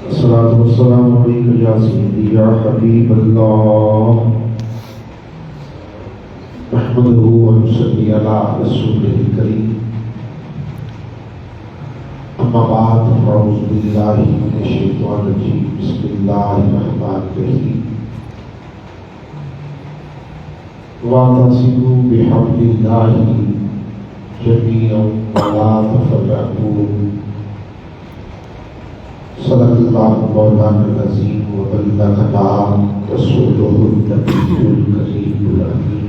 الصلاة والسلام عليك يا سيدي يا حبيب الله نحمده ونصلي على رسوله الكريم أما بعد فأعوذ بالله من الشيطان الرجيم بسم الله الرحمن الرحيم واعتصموا بحبل الله جميعا ولا تفرقوا صدق اللہ مولانا العظیم وبلغنا رسولہ النبی الکریم الامین۔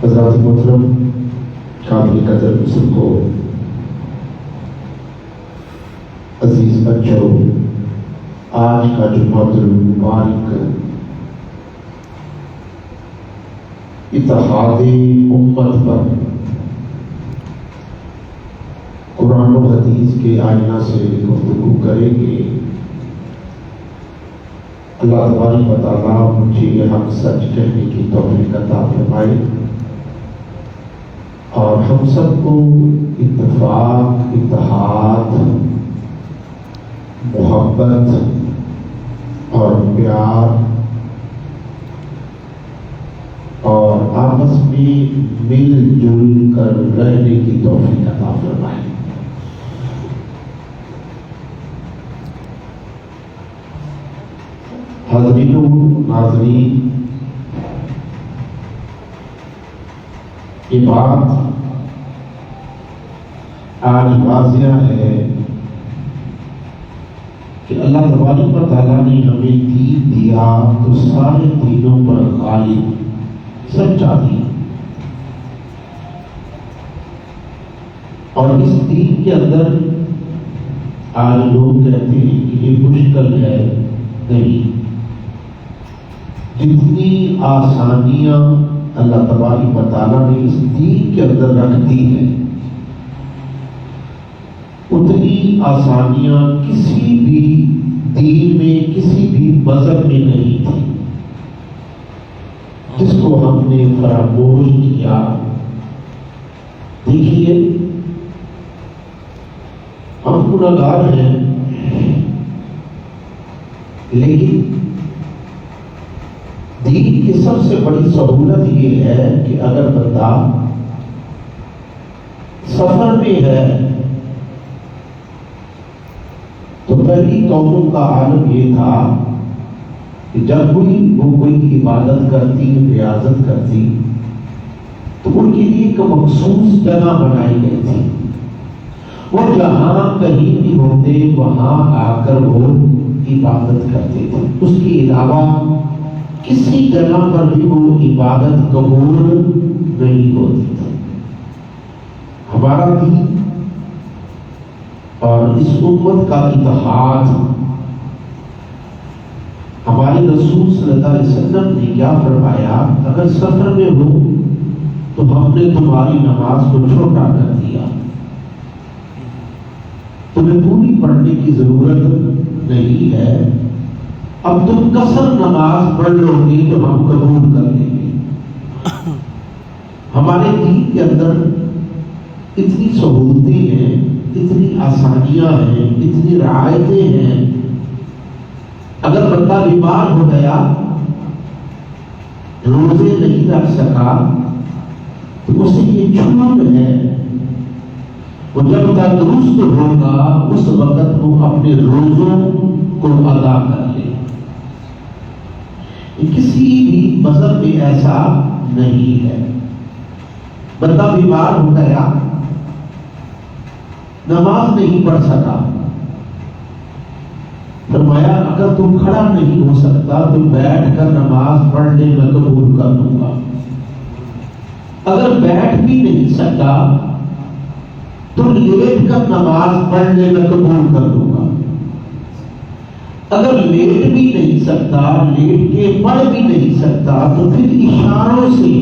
حضرات محترم، قابل قدر بزرگوں، عزیز بچوں، آج کا جمعہ المبارک اتحاد امت پر قرآن و حدیث کے آئینہ سے گفتگو کریں گے۔ اللہ تبارک و تعالیٰ مجھے حق سچ کہنے کی توفیق عطا فرمائے اور ہم سب کو اتفاق، اتحاد، محبت اور پیار اور آپس میں مل جل کر رہنے کی توفیق عطا فرمائے۔ حاضرین و ناظرین، یہ بات آج واضح ہے کہ اللہ تبارک و تعالیٰ نے ہمیں دین دیا تو سارے دینوں پر غالب سچا دین، اور اس دین کے اندر آج لوگ کہتے ہیں کہ یہ مشکل ہے، نہیں، جتنی آسانیاں اللہ تبارک و تعالیٰ نے اس دین کے اندر رکھ دی ہیں، اتنی آسانیاں کسی بھی دین میں، کسی بھی مذہب میں نہیں تھی، جس کو ہم نے فراموش کیا۔ دیکھیے، ہم گنہگار ہیں، لیکن دین کی سب سے بڑی سہولت یہ ہے کہ اگر بندہ سفر میں ہے تو پہلی قوموں کا عالم یہ تھا کہ جب وہ کوئی عبادت کرتی، ریاضت کرتی، تو ان کے لیے ایک مخصوص جگہ بنائی گئی تھی، وہ جہاں کہیں بھی ہوتے وہاں آ کر وہ عبادت کرتے تھے، اس کے علاوہ کسی جگہ پر بھی وہ عبادت قبول نہیں ہوتی تھی۔ ہمارا دین اور اس امت کا اتحاد، ہمارے رسول صلی اللہ علیہ وسلم نے کیا فرمایا؟ اگر سفر میں ہو تو ہم نے تمہاری نماز کو چھوٹا کر دیا، تمہیں پوری پڑھنے کی ضرورت نہیں ہے، اب تم قصر نماز پڑھ لو گے تو ہم قبول کر لیں گے۔ ہمارے دین کے اندر اتنی سہولتیں ہیں، اتنی آسانیاں ہیں، اتنی رعایتیں ہیں۔ اگر بندہ بیمار ہو گیا، روزے نہیں رکھ سکا، تو اسے یہ چھوٹ ہے، وہ جب تندرست ہوگا اس وقت وہ اپنے روزوں کو ادا کر لے۔ کسی بھی مذہب میں ایسا نہیں ہے۔ بندہ بیمار ہو گیا، نماز نہیں پڑھ سکا، فرمایا اگر تم کھڑا نہیں ہو سکتا تو بیٹھ کر نماز پڑھ لے، میں قبول کر لوں گا۔ اگر بیٹھ بھی نہیں سکتا تو لیٹ کر نماز پڑھ لے، میں قبول کر لوں گا۔ اگر لیٹ بھی نہیں سکتا، لیٹ کے پڑھ بھی نہیں سکتا، تو پھر اشاروں سے،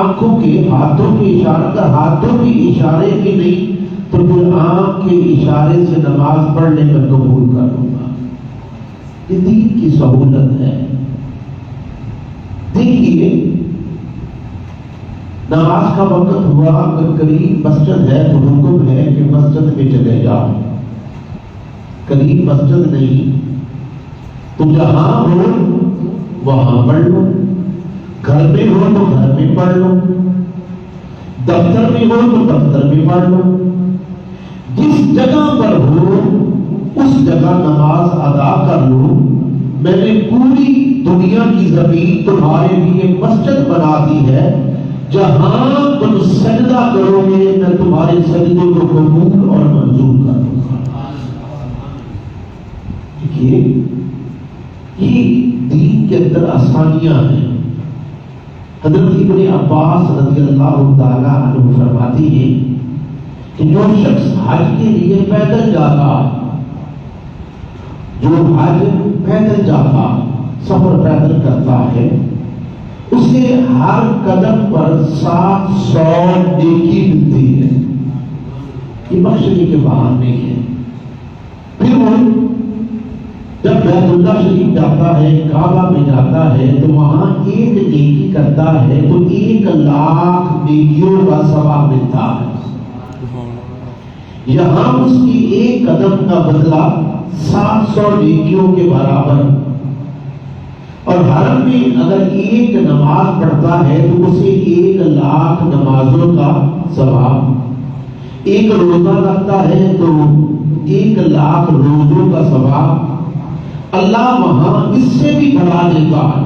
آنکھوں کے، ہاتھوں کے اشارے کا، ہاتھوں کے اشارے کے نہیں تو پھر آنکھ کے اشارے سے نماز پڑھنے میں قبول کر لوں گا۔ یہ دین کی سہولت ہے۔ دیکھیے، نماز کا وقت ہوا، اگر قریب مسجد ہے تو حکم ہے کہ مسجد میں چلے جاؤ، قریب مسجد نہیں تو جہاں ہو وہاں پڑھ لو، گھر میں ہو تو گھر میں پڑھ لو، دفتر میں ہو تو دفتر میں پڑھ لو، جس جگہ پر ہو اس جگہ نماز ادا کر لو۔ میں نے پوری دنیا کی زمین تمہارے لیے مسجد بنا دی ہے، جہاں تم سجدہ کرو گے میں تمہارے سجدے کو قبول اور منظور کر دوں گا۔ دیکھیے یہ دین کے اندر آسانیاں ہیں۔ حضرت ابن عباس رضی اللہ تعالی عنہ فرماتے ہیں کہ جو شخص حج کے لیے پیدل جاتا، جو حج پیدل جاتا، سفر پیدل کرتا ہے، اسے ہر قدم پر 700 نیکی ملتی ہے۔ یہ بخشنے کے بہانے ہے۔ پھر وہ جب بیت اللہ شریف جاتا ہے، کعبہ میں جاتا ہے تو وہاں ایک نیکی کرتا ہے تو 1,00,000 نیکیوں کا ثواب ملتا ہے۔ یہاں اس کی ایک قدم کا بدلہ 700 نیکیوں کے برابر، اور حرم میں اگر ایک نماز پڑھتا ہے تو اسے 1,00,000 نمازوں کا ثواب، ایک روزہ رکھتا ہے تو 1,00,000 روزوں کا ثواب اللہ وہاں اس سے بھی بڑھا دیتا ہے۔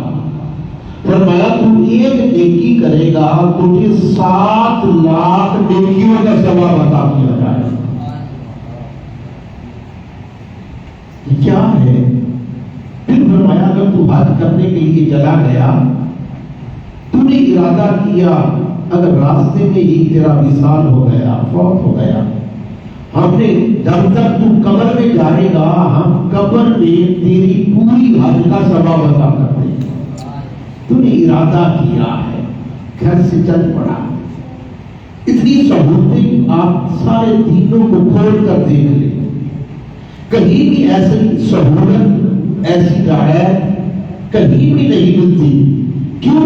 فرمایا تو ایک نیکی کرے گا تجھے 7,00,000 نیکیوں کا ثواب عطا کیا جائے۔ یہ کیا ہے؟ پھر فرمایا اگر تو حج کرنے کے لیے چلا گیا، تو نے ارادہ کیا، اگر راستے میں ہی تیرا وصال ہو گیا، فوت ہو گیا، ہم نے جب تک تو قبر میں جائے گا ہم قبر میں تیری پوری حج کا ثواب عطا کر دیں گے۔ تو نے ارادہ کیا ہے، گھر سے چل پڑا، اتنی سہولتیں آپ سارے دینوں کو کھول کر دیکھ لیں، کہیں بھی ایسی سہولت، ایسی رعایت کہیں بھی نہیں ملتی۔ کیوں؟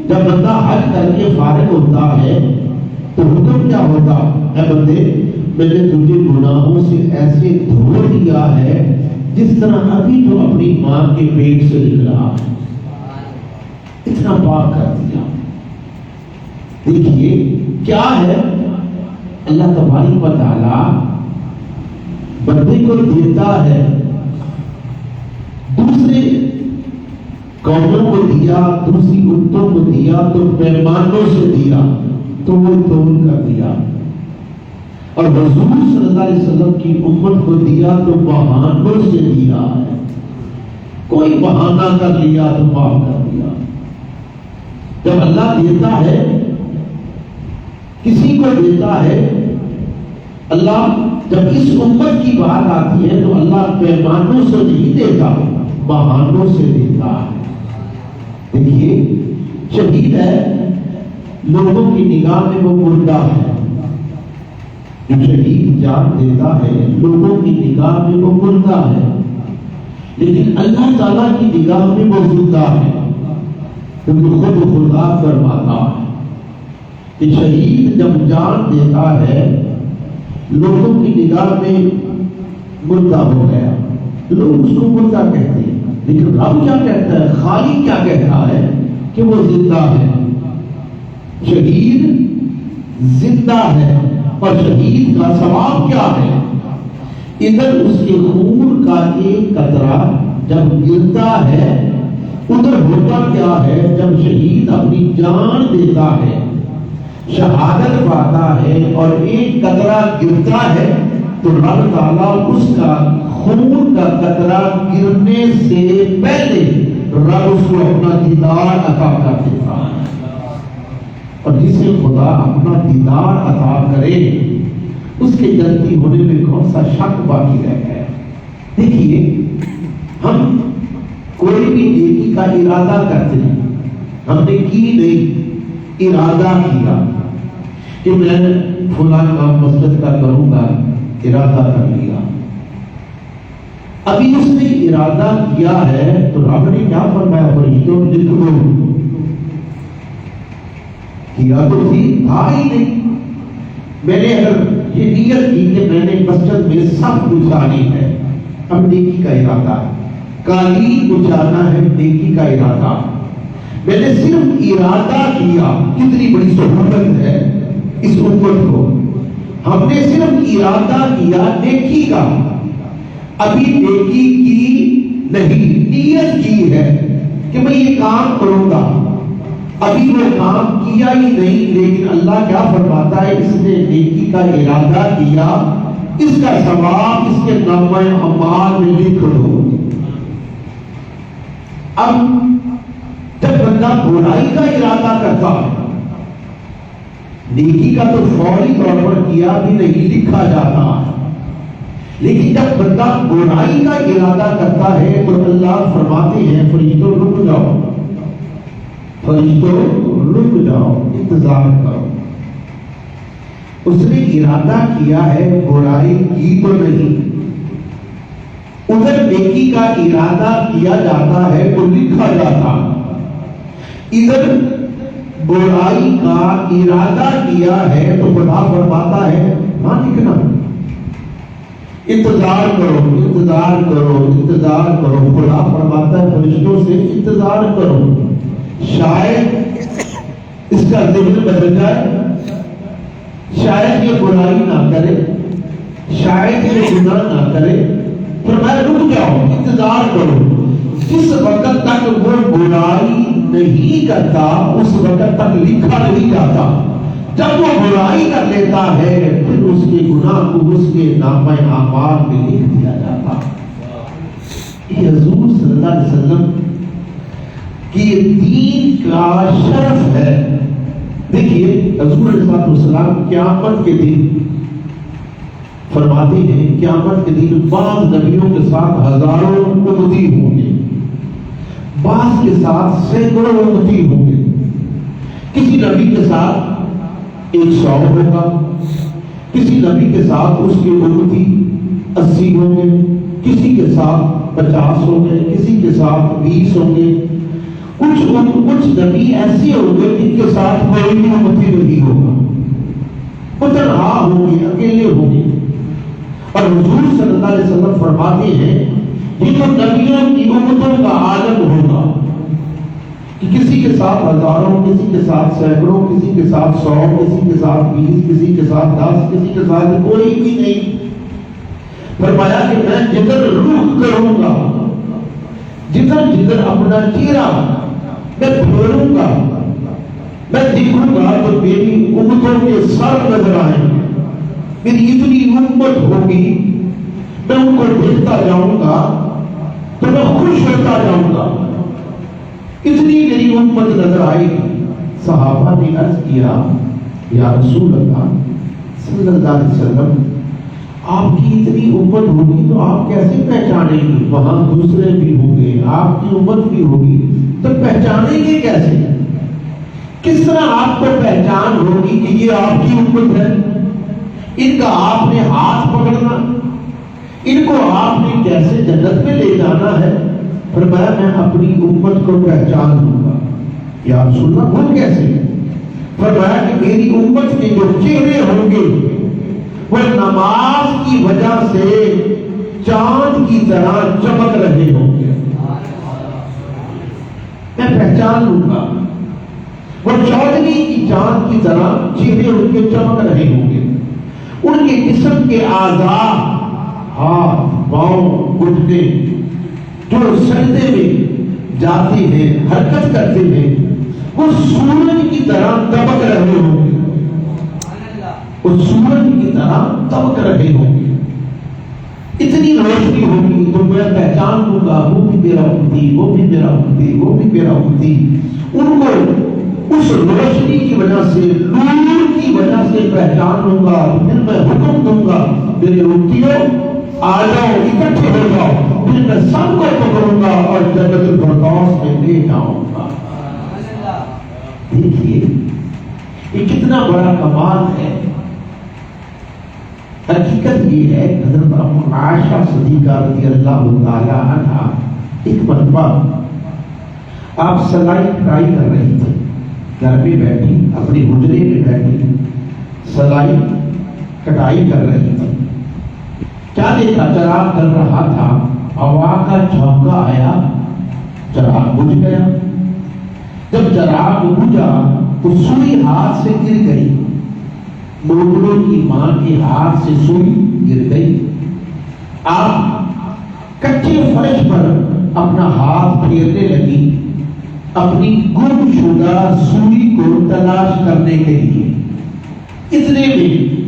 جب بندہ حج کر کے فارغ ہوتا ہے تو حکم کیا ہوتا؟ اے بندے میں نے تجھے گناہوں سے ایسے دھو دیا ہے جس طرح ابھی تو اپنی ماں کے پیٹ سے نکلا ہے، اتنا پاک کر دیا۔ دیکھیے کیا ہے، اللہ تبارک و تعالی بندے کو دیتا ہے، دوسرے قوموں کو دیا، دوسری امتوں کو دیا تو پیمانوں سے دیا، تو وہ تول کر دیا، اور حضور صلی اللہ علیہ وسلم کی امت کو دیا تو بہانوں سے دیا ہے۔ کوئی بہانہ کر لیا تو معاف کر دیا۔ جب اللہ دیتا ہے، کسی کو دیتا ہے، اللہ جب اس امت کی بات آتی ہے تو اللہ پیمانوں سے نہیں دیتا، بہانوں سے دیتا ہے۔ دیکھیے شہید ہے، لوگوں کی نگاہ میں وہ مردہ ہے، جو شہید جان دیتا ہے لوگوں کی نگاہ میں وہ مردہ ہے، لیکن اللہ تعالیٰ کی نگاہ میں وہ زندہ ہے، کیونکہ خود خدا فرماتا ہے کہ شہید جب جان دیتا ہے لوگوں کی نگاہ میں مردہ ہو گیا، لوگ اس کو مردہ کہتے ہیں، لیکن رب کیا کہتا ہے، خالق کیا کہتا ہے کہ وہ زندہ ہے۔ شہید زندہ ہے، اور شہید کا ثواب کیا ہے؟ ادھر اس کے خون کا ایک قطرہ جب گرتا ہے، ادھر ہوتا کیا ہے، جب شہید اپنی جان دیتا ہے، شہادت پاتا ہے اور ایک قطرہ گرتا ہے تو رب تعالیٰ اس کا خون کا قطرہ گرنے سے پہلے رب اس کو اپنا دیدار عطا کر دیتا ہے، اور جسے خدا اپنا دیدار عطا کرے اس کے جنتی ہونے میں کون سا شک باقی رہ گیا؟ دیکھیے ہم کوئی بھی نیکی کا ارادہ کرتے ہیں، ہم نے کی نہیں، ارادہ کیا کہ میں فلاں کام مسجد کا کروں گا، ارادہ کر لیا، ابھی اس نے ارادہ کیا ہے تو رب نے کیا فرمایا؟ فرشتوں لکھ لو، کیا تو تھا ہی نہیں. میں نے اگر یہ نیت کی کہ میں نے مسجد میں سب گزاری ہے، اب نیکی کا ارادہ ہے، قالین بچھانا ہے، نیکی کا ارادہ، میں نے صرف ارادہ کیا. کتنی بڑی صحبت ہے اس امت کو. ہم نے صرف ارادہ کیا نیکی کا، ابھی نیکی کی نہیں، نیت کی ہے کہ میں یہ کام کروں گا، ابھی وہ کام کیا ہی نہیں. لیکن اللہ کیا فرماتا ہے؟ اس نے نیکی کا ارادہ کیا، اس کا ثواب اس کے نامہ اعمال میں لکھ دو. اب جب بندہ برائی کا ارادہ کرتا ہے، نیکی کا تو فوری طور پر کیا بھی نہیں لکھا جاتا ہے، لیکن جب بندہ برائی کا ارادہ کرتا ہے تو اللہ فرماتے ہیں فرشتوں رک جاؤ، فرشتوں رک جاؤ، انتظار کرو. اس نے ارادہ کیا ہے، برائی کی تو نہیں. ادھر نیکی کا ارادہ کیا جاتا ہے تو لکھا جاتا، ادھر برائی کا ارادہ کیا ہے تو خدا فرماتا ہے نہ لکھنا، انتظار کرو، انتظار کرو، انتظار کرو. خدا فرماتا ہے فرشتوں سے انتظار کرو، شاید اس کا ذہن بدل جائے، شاید یہ برائی نہ کرے، شاید یہ گناہ نہ کرے. فرمایا رک جاؤ، انتظار کرو. جس وقت تک وہ برائی نہیں کرتا اس وقت تک لکھا نہیں جاتا. جب وہ برائی کر لیتا ہے پھر اس کے گناہ کو اس کے نامہ اعمال میں لکھ دیا جاتا. یہ حضور صلی اللہ علیہ وسلم کہ دین کا شرف ہے. دیکھیے حضور علیہ السلام قیامت کے دن فرماتے ہیں، قیامت کے دن بعض نبیوں کے ساتھ ہزاروں امتی ہوں گے، بعض کے ساتھ سینکڑوں امتی ہوں گے. کسی نبی کے ساتھ 100 ہوگا، کسی نبی کے ساتھ اس کے امتی 80 ہوں گے، کسی کے ساتھ 50 ہوں گے، کسی کے ساتھ 20 ہوں گے. کچھ نبی ایسے ہوں گے جن کے ساتھ کوئی بھی امتی نہیں ہوگا، وہ تنہا ہوں گے، اکیلے ہوں گے. اور حضور صلی اللہ علیہ وسلم فرماتے ہیں یہ تو نبیوں کی امتوں کا عالم ہوگا کہ کسی کے ساتھ ہزاروں، کسی کے ساتھ سینکڑوں، کسی کے ساتھ 100، کسی کے ساتھ 20، کسی کے ساتھ 10، کسی کے ساتھ کوئی بھی نہیں. فرمایا کہ میں جدھر رخ کروں گا، جدھر جدھر اپنا چہرہ میں پھیروں گا، میں دیکھوں گا تو میری امتوں کے سر نظر آئیں گے. میری اتنی امت ہوگی، میں ان کو دیکھتا جاؤں گا تو میں خوش ہوتا جاؤں گا، اتنی میری امت نظر آئے گی. صحابہ نے عرض کیا یا رسول اللہ صلی اللہ علیہ وسلم، آپ کی اتنی امت ہوگی تو آپ کیسے پہچانیں گے؟ وہاں دوسرے بھی ہوں گے، آپ کی امت بھی ہوگی، تو پہچانیں گے کیسے؟ کس طرح آپ کو پہچان ہوگی کہ یہ آپ کی امت ہے؟ ان کا آپ نے ہاتھ پکڑنا، ان کو آپ نے کیسے جنت میں لے جانا ہے؟ فرمایا میں اپنی امت کو پہچان دوں گا. یا رسول اللہ وہ کیسے؟ فرمایا کہ میری امت کے جو چہرے ہوں گے وہ نماز کی وجہ سے چاند کی طرح چمک رہے ہوں گے، میں پہچان لوں گا. وہ چودھری کی چاند کی طرح چہرے ان کے چمک رہے ہوں گے. ان کے جسم کے اعضاء، ہاتھ، پاؤں، گھٹنے جو سجدے میں جاتے ہیں، حرکت کرتے ہیں، وہ سورج کی طرح دبک رہے ہوں گے، وہ سورج کی طرح دبک رہے ہوں گے. اتنی روشنی ہوگی تو میں پہچان لوں گا وہ بھی میرا امتی، وہ بھی میرا امتی، وہ بھی میرا امتی. ان کو اس روشنی کی وجہ سے، نور کی وجہ سے پہچان لوں گا. پھر میں حکم دوں گا میرے امتیوں آ جاؤ، اکٹھے ہو جاؤ. پھر میں سب کو پکڑوں گا اور جنت الفردوس میں لے جاؤں گا. دیکھیے یہ کتنا بڑا کمال ہے. حقیقت یہ ہے حضرت عائشہ صدیقہ رضی اللہ تعالی عنہا ایک مرتبہ آپ سلائی کڑھائی کر رہی تھی. گھر میں بیٹھی اپنی حجرے میں بیٹھی سلائی کٹائی کر رہی تھی. کیا دیکھا؟ چراغ کر رہا تھا، ہوا کا جھونکا آیا، چراغ بجھ گیا. جب چراغ بجھا تو سوئی ہاتھ سے گر گئی. لوگوں کی ماں کے ہاتھ سے سوئی گر گئی. آپ کچے فرش پر اپنا ہاتھ پھیرنے لگی اپنی گم شدہ سوئی کو تلاش کرنے کے لیے. اتنے میں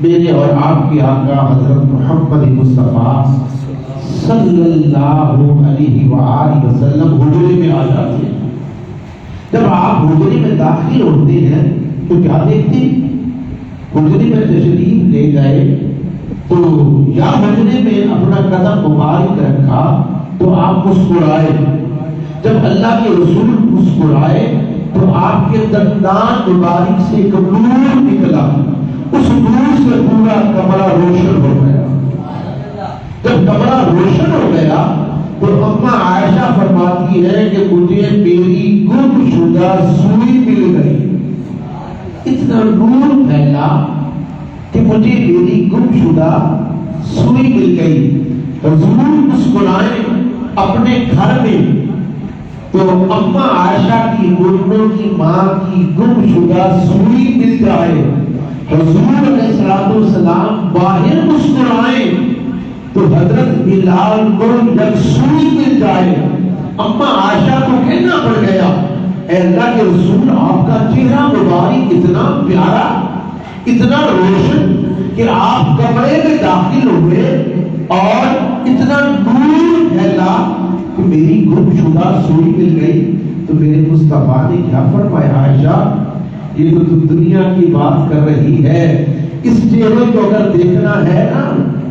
میرے اور آپ کے آقا حضرت محمد مصطفیٰ صلی اللہ علیہ وآلہ وسلم حجرے میں آ جاتے ہیں. جب آپ حجرے میں داخل ہوتے ہیں تو کیا دیکھتے ہیں؟ حجرے میں تشریف لے گئے تو یا حجرے میں اپنا قدم مبارک رکھا تو آپ مسکرائے. جب اللہ کے رسول مسکرائے تو آپ کے دندان مبارک سے ایک نور نکلا. اس نور سے پورا کمرہ روشن ہو گیا. جب کمرہ روشن ہو گیا تو اماں عائشہ فرماتی ہے کہ مجھے میری گم شدہ سوئی مل گئی. اتنا نور پھیلا کہ مجھے میری گم شدہ سوئی مل گئی. حضور مسکرائے اپنے گھر میں تو اماں عائشہ کی گھٹنوں کی ماں کی گم شدہ سوئی مل جائے. حضور علیہ السلام باہر مسکرائے تو حضرت بلال کو جب سوئی مل جائے اماں عائشہ کو کہنا پڑ گیا اے اللہ کے رسول آپ کا چہرہ مبارک اتنا پیارا اتنا روشن کہ آپ کمرے میں داخل ہوئے اور اتنا نور پھیلا کہ میری گم شدہ سوئی مل گئی. تو میرے مصطفیٰ نے کیا فرمایا؟ عائشہ یہ تو دنیا کی بات کر رہی ہے، اس چہرے کو اگر دیکھنا ہے نا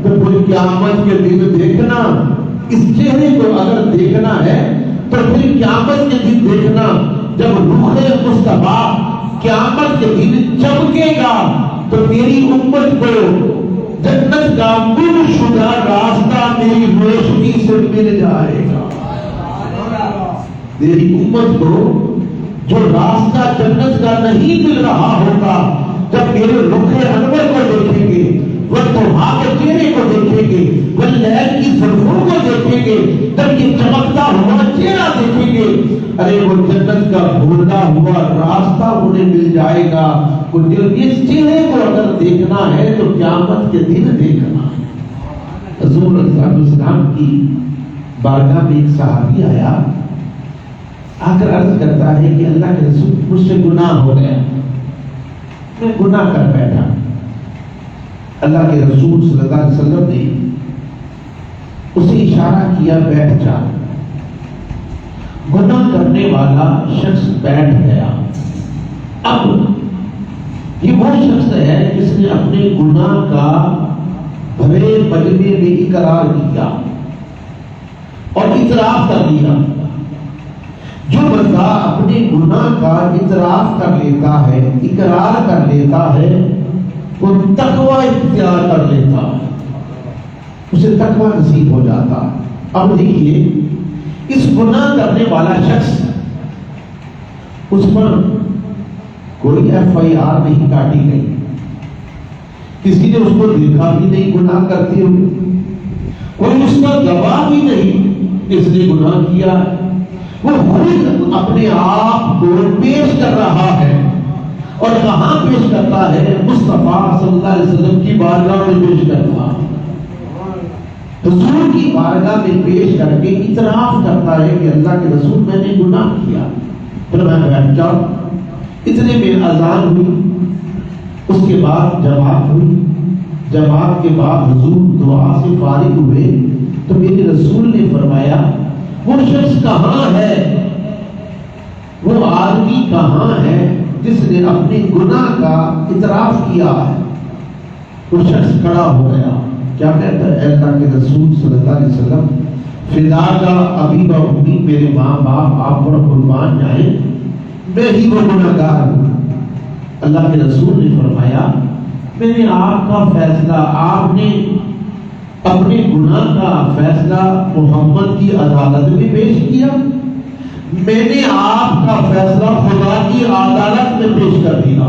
تو پھر قیامت کے دن دیکھنا. اس چہرے کو اگر دیکھنا ہے تو پھر قیامت کے دن دیکھنا. جب روح مصطفیٰ قیامت کے دن چمکے گا تو میری امت کو جنت کا گم شدہ راستہ میری روشنی سے مل جائے گا. میری امت کو جو راستہ جنت کا نہیں مل رہا ہوگا، جب میرے رخ انور کو دیکھیں گے، وہ توحا کے چہرے کو دیکھیں گے، وہ لیل کی زلفوں کو دیکھیں گے، جب یہ چمکتا ہوا چہرہ دیکھیں گے، ارے وہ جنت کا بھولنا ہوا راستہ انہیں مل جائے گا. اس چہرے کو اگر دیکھنا ہے تو قیامت کے دن دیکھنا ہے. حضور علیہ السلام کی بارگاہ میں ایک صحابی آیا، آ کر عرض کرتا ہے کہ اللہ کے رسول مجھ سے گناہ ہو گیا، میں گناہ کر بیٹھا. اللہ کے رسول صلی اللہ علیہ وسلم نے اسے اشارہ کیا بیٹھ جا. گناہ کرنے والا شخص بیٹھ گیا. اب یہ وہ شخص ہے جس نے اپنے گناہ کا بھرے مجمع میں اقرار کیا اور اعتراف کر لیا. جو بندہ اپنے گناہ کا اعتراف کر لیتا ہے، اقرار کر لیتا ہے، وہ تقوی اختیار کر لیتا ہے، اسے تقوی نصیب ہو جاتا ہے. اب دیکھیے اس گناہ کرنے والا شخص، اس پر کوئی FIR نہیں کاٹی گئی، کسی نے اس کو دیکھا بھی نہیں گناہ کرتے ہوئے، کوئی اس کا گواہ بھی نہیں اس نے گناہ کیا. وہ خود اپنے آپ کو پیش کر رہا ہے اور کہاں پیش کرتا ہے؟ مصطفیٰ صلی اللہ علیہ وسلم کی بارگاہ میں پیش کرتا ہے. حضور کی بارگاہ میں پیش کر کے اعتراف کرتا ہے کہ اللہ کے رسول میں نے گناہ کیا. پھر میں بیٹھ جاؤں. اتنے میں اذان ہوئی، اس کے بعد جماعت ہوئی. جماعت کے بعد حضور دعا سے فارغ ہوئے تو میرے رسول نے فرمایا وہ شخص کہاں ہے، وہ آدمی کہاں ہے جس نے اپنے گناہ کا اعتراف کیا ہے؟ وہ شخص کھڑا ہو گیا. کیا کہتا ہے؟ اللہ کے رسول صلی اللہ علیہ وسلم فدا کا ابی و امی، میرے ماں باپ آپ پر قربان جائیں، میں ہی وہ گناہگار ہوں. اللہ کے رسول نے فرمایا میں نے آپ کا فیصلہ، آپ نے اپنے گناہ کا فیصلہ محمد کی عدالت میں پیش کیا، میں نے آپ کا فیصلہ خدا کی عدالت میں پیش کر دیا،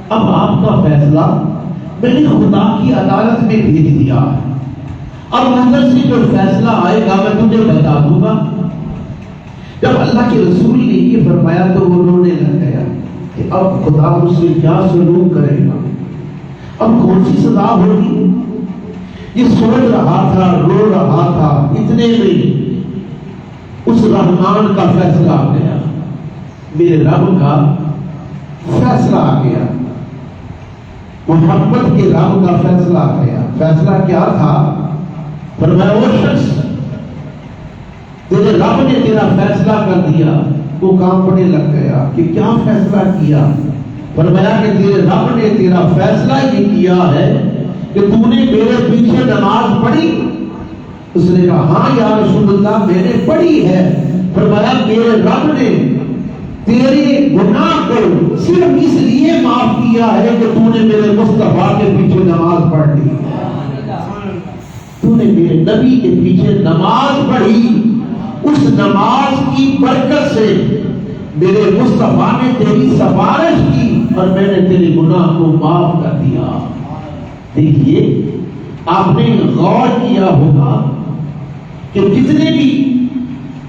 اب آپ کا فیصلہ میں نے خدا کی عدالت میں بھیج دیا، اب اندر سے جو فیصلہ آئے گا میں تجھے بتا دوں گا۔ جب اللہ کے رسول نے یہ فرمایا تو وہ رونے لگ گیا کہ اب خدا مجھ سے کیا سلوک کرے گا، اب کون سی سزا ہوگی۔ یہ سوچ رہا تھا، رو رہا تھا، اتنے میں اس رحمان کا فیصلہ آ گیا، میرے رب کا فیصلہ آ گیا، محمد کے رب کا فیصلہ آ گیا۔ فیصلہ کیا تھا؟ فرمایا وہ شخص تیرے رب نے تیرا فیصلہ کر دیا۔ وہ کام پڑنے لگ گیا کہ کیا فیصلہ کیا؟ فرمایا کہ تیرے رب نے تیرا فیصلہ یہ کیا ہے کہ تو نے میرے پیچھے نماز پڑھی۔ اس نے کہا ہاں یا رسول اللہ میں نے پڑھی ہے۔ فرمایا میرے رب نے تیرے گناہ کو صرف اس لیے معاف کیا ہے کہ تو نے میرے مصطفیٰ کے پیچھے نماز پڑھ لی، تو نے میرے نبی کے پیچھے نماز پڑھی، اس نماز کی برکت سے میرے مصطفیٰ نے تیری سفارش کی اور میں نے تیرے گناہ کو معاف کر دیا۔ دیکھیے آپ نے غور کیا ہوگا کہ جتنے بھی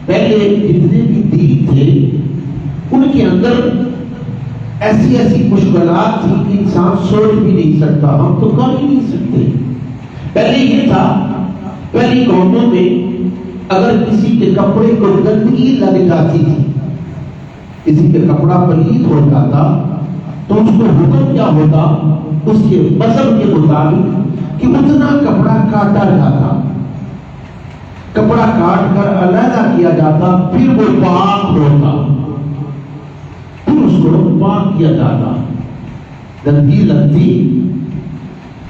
پہلے جتنے بھی دین تھے ان کے اندر ایسی ایسی مشکلات تھی کہ انسان سوچ بھی نہیں سکتا، ہم تو کر ہی نہیں سکتے۔ پہلے یہ تھا، پہلی قوموں میں اگر کسی کے کپڑے کو گندگی لگ جاتی تھی، کسی کا کپڑا پلید ہو جاتا تو اس کو حکم کیا ہوتا؟ اس کے مذہب کے مطابق کہ اتنا کپڑا کاٹا جاتا، کپڑا کاٹ کر علیحدہ کیا جاتا، پھر وہ پاک ہوتا، پھر اس کو پاک کیا جاتا۔ گندگی لگتی،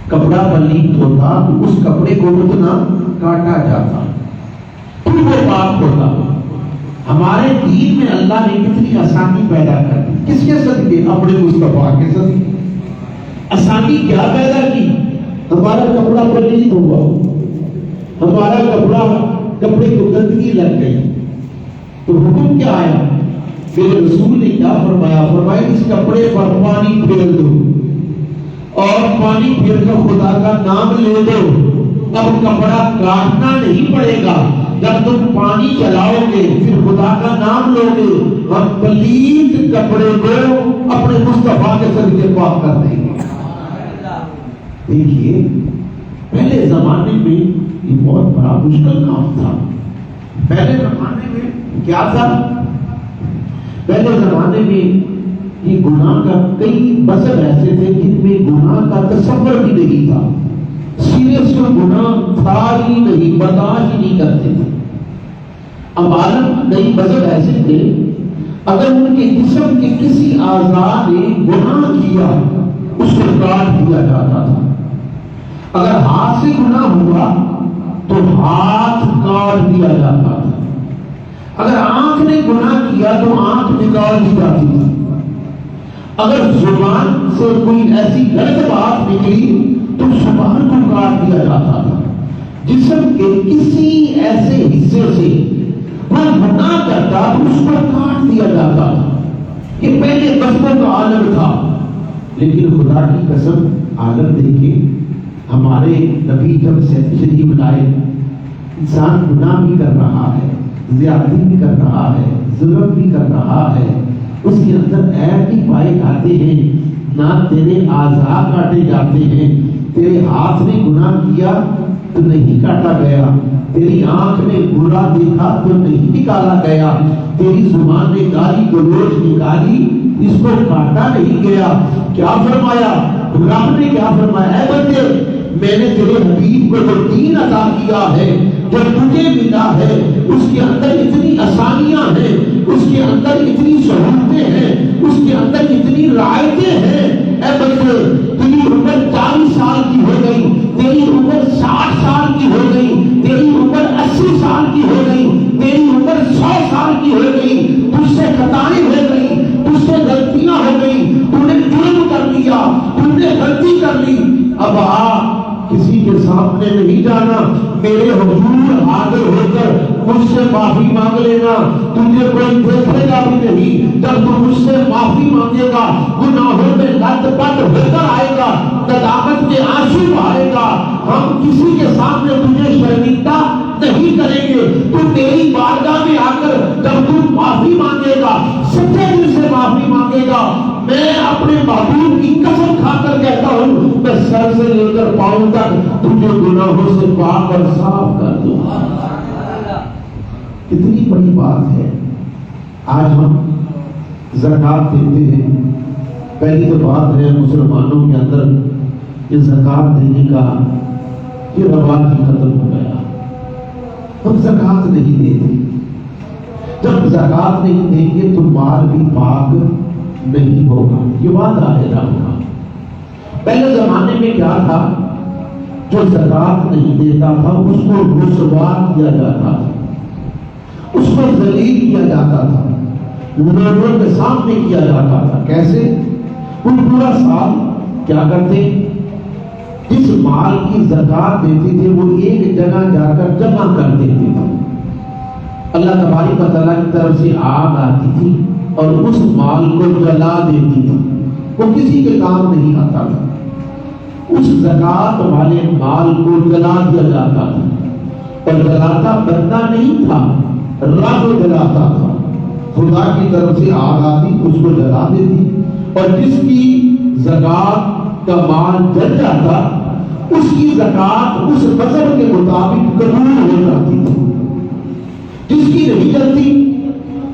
کپڑا پلید ہوتا تو اس کپڑے کو اتنا کاٹا جاتا، پھر وہ پاک ہوتا۔ ہمارے دین میں اللہ نے کتنی آسانی پیدا کر دی، کس کے صدقے؟ اپنے مصطفیٰ کے صدقے۔ آسانی کیا پیدا کی؟ ہمارا کپڑا پلید ہوا، ہمارا کپڑے کو گندگی لگ گئی تو حکم کیا آیا؟ میرے رسول نے کیا فرمایا؟ فرمایا اس کپڑے پر پانی پھیر دو اور پانی پھیر کر خدا کا نام لے دو۔ اب کپڑا کاٹنا نہیں پڑے گا، جب تم پانی چلاؤ گے پھر خدا کا نام لو گے اور پلید کپڑے کو اپنے مصطفیٰ کے صدقے پاک کر دیں گے۔ دیکھیے پہلے زمانے میں یہ بہت بڑا مشکل کام تھا۔ پہلے زمانے میں کیا تھا؟ پہلے زمانے میں یہ گناہ کا کئی مذہب ایسے تھے جن میں گناہ کا تصور بھی نہیں تھا، سیریس کا گناہ تھا ہی نہیں، برداشت ہی نہیں کرتے تھے۔ اب عالم کئی مذہب ایسے تھے اگر ان کے جسم کے کسی اعضاء نے گناہ کیا اس کو کاٹ دیا جاتا تھا۔ اگر ہاتھ سے گناہ ہوا تو ہاتھ کاٹ دیا جاتا تھا، اگر آنکھ نے گناہ کیا تو آنکھ نکال دی جاتی تھی، اگر زبان سے کوئی ایسی غلط بات نکلی تو زبان کو کاٹ دیا جاتا تھا۔ جسم کے کسی ایسے حصے سے کوئی گناہ کرتا تو اس کو کاٹ دیا جاتا تھا۔ یہ پہلے قسموں کا عالم تھا، لیکن خدا کی قسم عالم دیکھے ہمارے نبی جب سے تشریف لائے، انسان گناہ بھی کر رہا ہے، زیادتی بھی کر رہا ہے، ظلم بھی کر رہا ہے، اس کے اندر عیب بھی پائے جاتے ہیں، نہ تیرے اعضاء کاٹے جاتے ہیں، تیرے ہاتھ نے گناہ کیا تو نہیں کاٹا گیا، تیری آنکھ نے برا دیکھا تو نہیں نکالا گیا، تیری زبان نے گالی گلوچ نکالی اس کو کاٹا نہیں گیا۔ کیا فرمایا رب نے؟ کیا فرمایا؟ اے بندے میں نے تیرے حبیب کو جو دین عطا کیا ہے، جو تجھے ملا ہے، اس کے اندر اتنی آسانیاں ہیں، اس کے اندر اتنی سہولتیں ہیں، اس کے اندر اتنی رعایتیں ہیں۔ اے بندے تیری عمر 40 سال کی ہو گئی، تیری عمر 60 سال کی ہو گئی، تیری عمر 80 سال کی ہو گئی، تیری عمر 100 سال کی ہو گئی، تجھ سے خطائیں ہو گئی، تجھ سے غلطیاں ہو گئی، تو نے جرم کر لیا، تم نے غلطی کر لی، اب کسی کے سامنے نہیں جانا، میرے حضور حاضر ہو کر مجھ سے معافی مانگ لینا، تجھے کوئی دیکھے گا بھی نہیں۔ جب تو مجھ سے معافی مانگے گا، گناہوں میں لت پت ہو کر آئے گا، ندامت کے آنسو بہائے گا، ہم کسی کے سامنے تجھے شرمندہ نہیں کریں گے۔ تو میری بارگاہ میں آ کر جب تو معافی مانگے گا، سچے دل سے معافی مانگے گا، میں اپنے محبوب کی قسم کھا کر کہتا ہوں، میں سر سے لے کر پاؤں تک تجھے گناہوں سے پاک اور صاف کر دوں گا۔ کتنی بڑی بات ہے۔ آج ہم زکوٰۃ دیتے ہیں، پہلی تو بات ہے مسلمانوں کے اندر یہ زکوٰۃ دینے کا یہ رواج ہی ختم ہو گیا۔ ہم زکوٰۃ نہیں دیتے۔ جب زکوٰۃ نہیں دیں گے تو مال بھی پاک نہیں ہوگا، یہ بات ظاہر ہوگا۔ پہلے زمانے میں کیا تھا، جو زکوٰۃ نہیں دیتا تھا اس کو رسوا کیا جاتا تھا، اس کو ذلیل کیا جاتا تھا، لوگوں کے سامنے کیا جاتا تھا۔ کیسے؟ وہ پورا سال کیا کرتے، جس مال کی زکوٰۃ دیتے تھے وہ ایک جگہ جا کر جمع کر دیتے تھے۔ اللہ تبارک و تعالیٰ کی طرف سے آگ آتی تھی اور اس مال کو جلا دیتی تھی، وہ کسی کے کام نہیں آتا تھا۔ اس زکوٰۃ والے مال کو جلا دیا جاتا تھا، اور جلاتا بندہ نہیں تھا، رب جلاتا تھا۔ خدا کی طرف سے آگ آتی، اس کو جلا دیتی، اور جس کی زکوٰۃ کا مال جل جاتا اس کی زکوٰۃ اس مذہب کے مطابق قبول ہو جاتی تھی۔ جس کی نہیں جلتی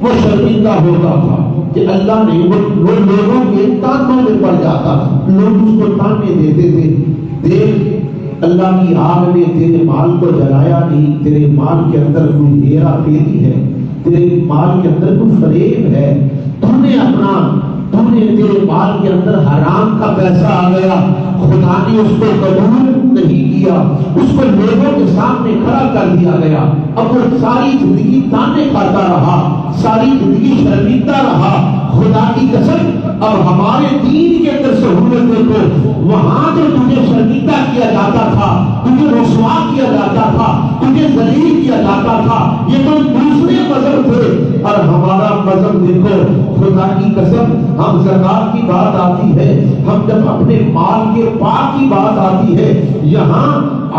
وہ شرمندہ ہوتا تھا کہ اللہ نے وہ لوگوں کے تانوں میں پڑ جاتا تھا۔ لوگ اس کو تانے دیتے تھے، دیکھ اللہ کی آگ نے تیرے مال کو جلایا نہیں، تیرے مال کے اندر کوئی ہیرا پھیری ہے، تیرے مال کے اندر کوئی فریب ہے، تم نے تیرے مال کے اندر حرام کا پیسہ آ گیا، خدا نے اس کو قبول نہیں کیا، اس کو لوگوں کے سامنے کھڑا کر دیا گیا۔ اب وہ ساری زندگی تانے کھاتا رہا، ساری زندگی شرمندہ رہا۔ خدا کی قسم اب ہمارے دین کے اندر سہولت دیکھو، وہاں جو تجھے شرمندہ کیا جاتا تھا، تجھے رسوا کیا جاتا تھا، تجھے ذلیل کیا جاتا تھا، یہ تو دوسرے مذہب تھے، اور ہمارا مذہب دیکھو۔ خدا کی قسم ہم زکوٰۃ کی بات آتی ہے، ہم جب اپنے مال کے پاک کی بات آتی ہے، یہاں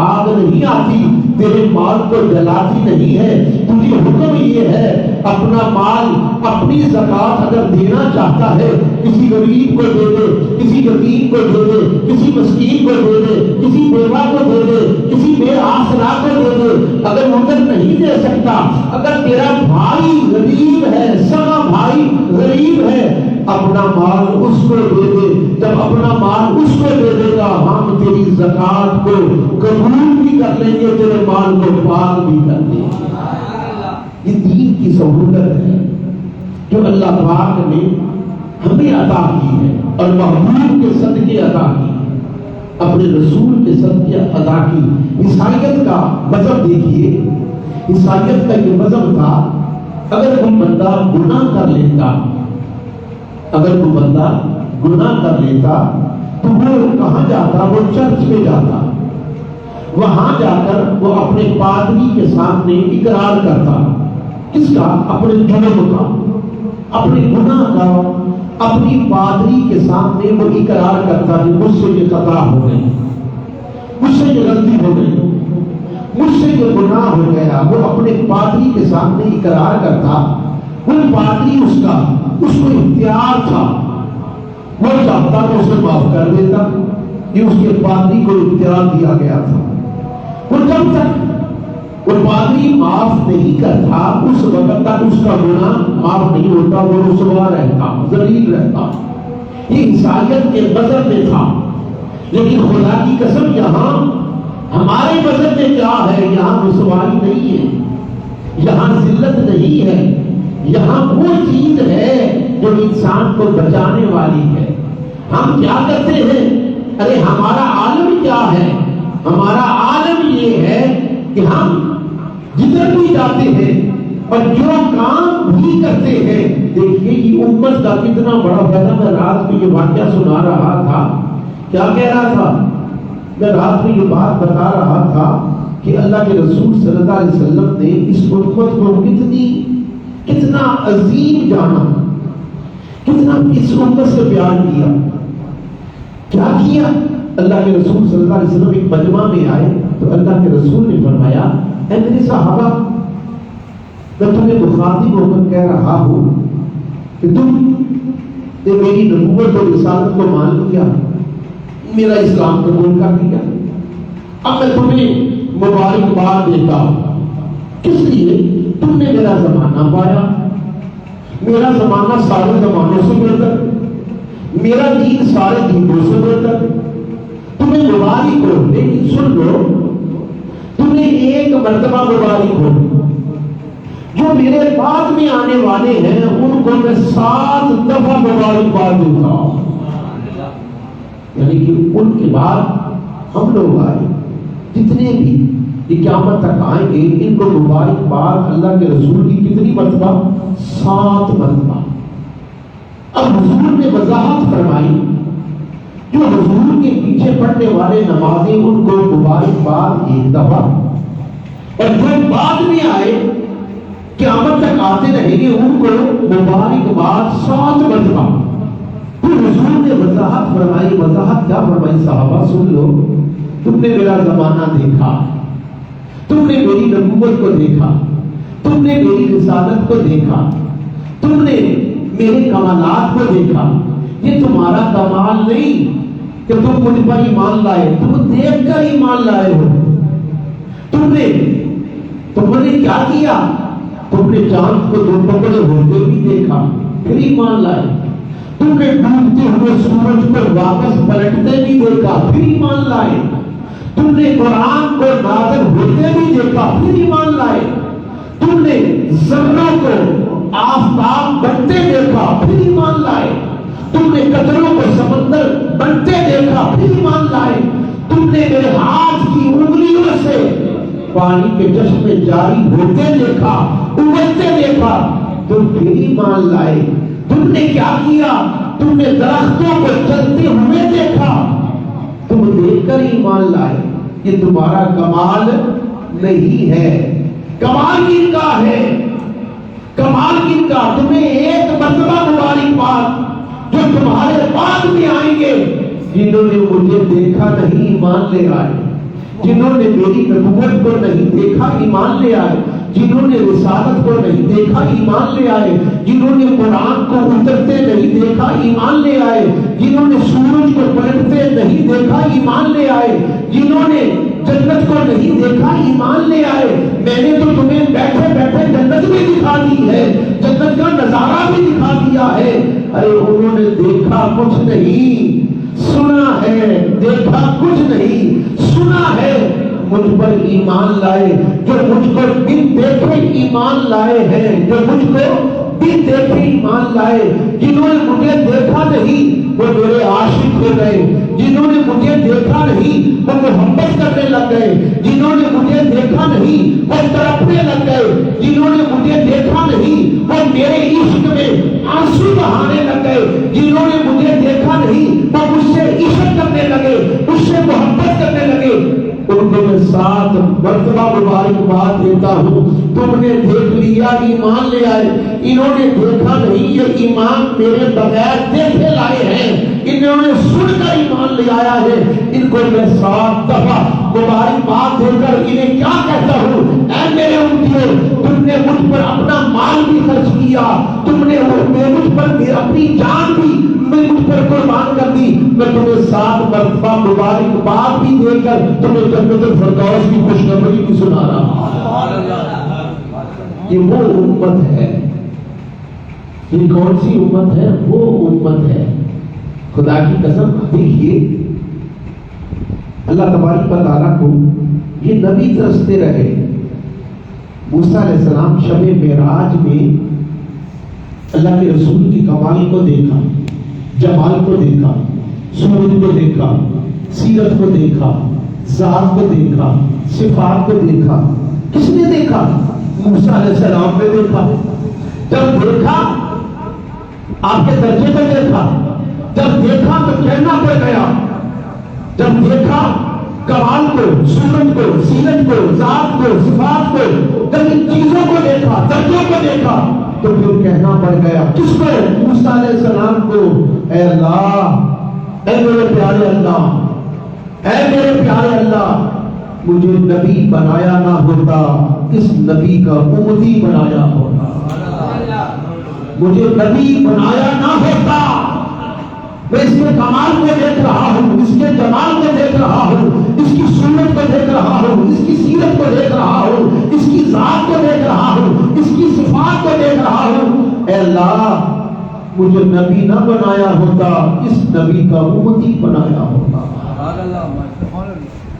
آگ نہیں آتی، تیرے مال کو جلاتی نہیں ہے۔ تجھے حکم یہ ہے اپنا مال، اپنی زکوٰۃ اگر دینا چاہتا ہے، کسی غریب کو دے دے، کسی یتیم کو دے دے، کسی مسکین کو دے دے، کسی بیوہ کو دے دے، کسی بے آسرا کو دے دے۔ اگر ادھر نہیں دے سکتا، اگر تیرا بھائی غریب ہے، سگا بھائی غریب ہے، اپنا مال اس کو دے دے۔ جب اپنا مال اس کو دے دے گا، ہم تیری زکوٰۃ کو قبول بھی کر لیں گے، تیرے مال کو پاک بھی کر لیں گے۔ یہ دین کی سہولت ہے جو اللہ پاک نے ہمیں عطا کی ہے، اور محبوب کے صدقے عطا کی، اپنے رسول کے صدقے عطا کی۔ عیسائیت کا مذہب دیکھیے، عیسائیت کا یہ مذہب تھا، اگر کوئی بندہ گناہ کر لیتا، اگر کوئی بندہ گناہ کر لیتا تو وہ کہاں جاتا، وہ چرچ میں جاتا، وہاں جا کر وہ اپنے پادری کے سامنے اقرار کرتا۔ کس کا؟ اپنے جرم کا، اپنے گناہ کا، اپنی پادری کے سامنے وہ اقرار کرتا کہ مجھ سے یہ خطا ہو گئی، مجھ سے یہ غلطی ہو گئی، مجھ سے یہ گناہ ہو گیا۔ وہ اپنے پادری کے سامنے اقرار کرتا، وہ پادری اس کا، اس کو اختیار تھا، وہ چاہتا تو اسے معاف کر دیتا، یہ اس کے پادری کو اختیار دیا گیا تھا۔ وہ جب تک وہ پادری معاف نہیں کرتا، اس وقت تک اس کا گناہ معاف نہیں ہوتا، وہ رسوا رہتا، ذلیل رہتا۔ یہ عیسائیت کے مذہب میں تھا، لیکن خدا کی قسم یہاں ہمارے مذہب میں کیا ہے؟ یہاں رسوائی نہیں ہے، یہاں ذلت نہیں ہے، یہاں وہ چیز ہے جو انسان کو بچانے والی ہے۔ ہم کیا کرتے ہیں؟ ارے ہمارا عالم کیا ہے؟ ہمارا عالم یہ ہے کہ ہم جدھر بھی جاتے ہیں اور جو کام بھی کرتے ہیں، دیکھیے یہ امت کا کتنا بڑا فائدہ۔ میں رات میں یہ واقعہ سنا رہا تھا، کیا کہہ رہا تھا میں رات میں یہ بات بتا رہا تھا کہ اللہ کے رسول صلی اللہ علیہ وسلم نے اس امت کو کتنا عظیم جانا، کتنا اس امت سے پیار کیا. کیا کیا؟ اللہ کے رسول صلی اللہ علیہ وسلم ایک مجمع میں آئے تو اللہ کے رسول نے فرمایا، اے میرے صحابہ، میں تمہیں مخاطب ہو کر کہہ رہا ہوں کہ تم نے میری نبوت اور رسالت کو مان لیا، میرا اسلام قبول کر لیا. اب میں تمہیں مبارکباد دیتا ہوں. کس لیے؟ تم نے میرا زمانہ پایا. میرا زمانہ سارے زمانوں سے بہتر، میرا دین سارے دینوں سے بہتر. تمہیں مبارک ہو، لیکن سن لو، تمہیں ایک مرتبہ مبارک ہو. جو میرے بعد میں آنے والے ہیں ان کو میں 7 دفعہ مبارکباد دیتا ہوں. یعنی کہ ان کے بعد ہم لوگ آئے، جتنے بھی یہ قیامت تک آئیں گے، ان کو مبارکباد اللہ کے رسول کی کتنی مرتبہ؟ 7 مرتبہ. اب حضور نے وضاحت فرمائی، جو حضور کے پیچھے پڑھنے والے نمازیں ان کو مبارکباد 1 دفعہ، اور جو بعد میں آئے قیامت تک آتے رہیں گے ان کو مبارکباد 7 مرتبہ. پھر حضور نے وضاحت فرمائی. وضاحت کیا فرمائی؟ صحابہ سن لو، تم نے میرا زمانہ دیکھا، تم نے میری نبوت کو دیکھا، تم نے میری رسالت کو دیکھا، تم نے میرے کمالات کو دیکھا. یہ تمہارا کمال نہیں کہ تم مجھ پر ایمان لائے، تم دیکھ کر ایمان لائے ہو. تم نے کیا کیا؟ تم نے چاند کو 2 ٹکڑے ہوتے بھی دیکھا پھر ایمان لائے. تم نے ڈوبتے ہوئے سورج پر واپس پلٹتے بھی دیکھا پھر ایمان لائے. تم نے قرآن کو نازل ہوتے بھی دیکھا پھر ایمان لائے. تم نے ذروں کو آفتاب بنتے دیکھا پھر ایمان لائے. تم نے قطروں کو سمندر بنتے دیکھا پھر ایمان لائے. تم نے میرے ہاتھ کی انگلیوں سے پانی کے چشمے جاری ہوتے دیکھا، ابلتے دیکھا، تم پھر ایمان لائے. تم نے کیا کیا؟ تم نے درختوں کو چلتے ہوئے دیکھا، تم دیکھ کر ایمان لائے. یہ تمہارا کمال نہیں ہے. کمال کن کا ہے؟ کمال کن کا؟ تمہیں ایک مرتبہ مبارکباد جو تمہارے بعد میں آئیں گے، جنہوں نے مجھے دیکھا نہیں ایمان لے آئے، جنہوں نے میری نبوت کو نہیں دیکھا ایمان لے آئے، جنہوں نے رسالت کو نہیں دیکھا ایمان لے آئے، جنہوں نے قرآن کو اترتے نہیں دیکھا ایمان لے آئے، جنہوں نے سورج کو پلٹتے نہیں دیکھا ایمان لے آئے، جنہوں نے جنت کو نہیں دیکھا ایمان لے آئے. میں نے تو تمہیں بیٹھے بیٹھے جنت بھی دکھا دی ہے، جنت کا نظارہ بھی دکھا دیا ہے. ارے انہوں نے دیکھا کچھ نہیں، سنا ہے. دیکھا کچھ نہیں، سنا ہے. مجھ پر ایمان لائے جو مجھ پر بن دیکھے ایمان لائے ہیں، جو مجھ کو بن دیکھے ایمان لائے. جنہوں نے مجھے دیکھا نہیں وہ میرے عاشق ہو گئے، جنہوں نے مجھے دیکھا نہیں وہ محبت کرنے لگ گئے، جنہوں نے مجھے دیکھا نہیں وہ تڑپنے لگ گئے، جنہوں نے مجھے دیکھا نہیں وہ میرے عشق میں آنسو بہانے لگ گئے، جنہوں نے مجھے دیکھا نہیں وہ مجھ سے عشق کرنے لگے، مجھ سے محبت کرنے لگے. ان کو میں 7 مرتبہ مبارکباد دیتا ہوں. تم نے دیکھ لیا ایمان لے آئے، انہوں نے دیکھا نہیں، یہ ایمان میرے بغیر دیکھے لائے ہیں، انہوں نے سن کر ایمان لے آیا ہے. ان کو میں 7 دفعہ مبارکباد دے کر انہیں کیا کہتا ہوں؟ اے میرے امتیوں، تم نے مجھ پر اپنا مال بھی خرچ کیا، تم نے مجھ پر اپنی جان بھی مجھ پر قربان کر دی. میں تمہیں 7 مرتبہ مبارکباد بھی دے کر تمہیں جنت الفردوس کی خوشخبری بھی سنا رہا ہوں. یہ وہ امت ہے. یہ کون سی امت ہے؟ وہ امت ہے. خدا کی قسم دیکھیے، اللہ تبارک و تعالیٰ کو یہ نبی ترستے رہے. موسیٰ علیہ السلام شب معراج میں اللہ کے رسول کی کمال کو دیکھا، جمال کو دیکھا، سورج کو دیکھا، سیرت کو دیکھا، ذات کو دیکھا، صفات کو دیکھا. کس نے دیکھا؟ موسیٰ علیہ السلام نے دیکھا. جب دیکھا آپ کے درجے پہ دیکھا، جب دیکھا تو کہنا پڑ گیا، جب دیکھا کمال کو، صورت کو، سیرت کو، ذات کو، صفات کو، جب ان چیزوں کو دیکھا، درجوں کو دیکھا تو پھر کہنا پڑ گیا کس کو؟ موسیٰ علیہ السلام کو، اے اللہ، اے میرے پیارے اللہ، اے میرے پیارے اللہ، مجھے نبی بنایا نہ ہوتا، اس نبی کا امتی بنایا ہوتا، مجھے نبی بنایا نہ ہوتا، میں اس کے کمال کو دیکھ رہا ہوں، اس کے جمال کو دیکھ رہا ہوں، اس کی صورت کو دیکھ رہا ہوں، اس کی سیرت کو دیکھ رہا ہوں، اس کی ذات کو دیکھ رہا ہوں، اس کی صفات کو دیکھ رہا ہوں، اے اللہ مجھے نبی نہ بنایا ہوتا، اس نبی کا امتی بنایا ہوتا۔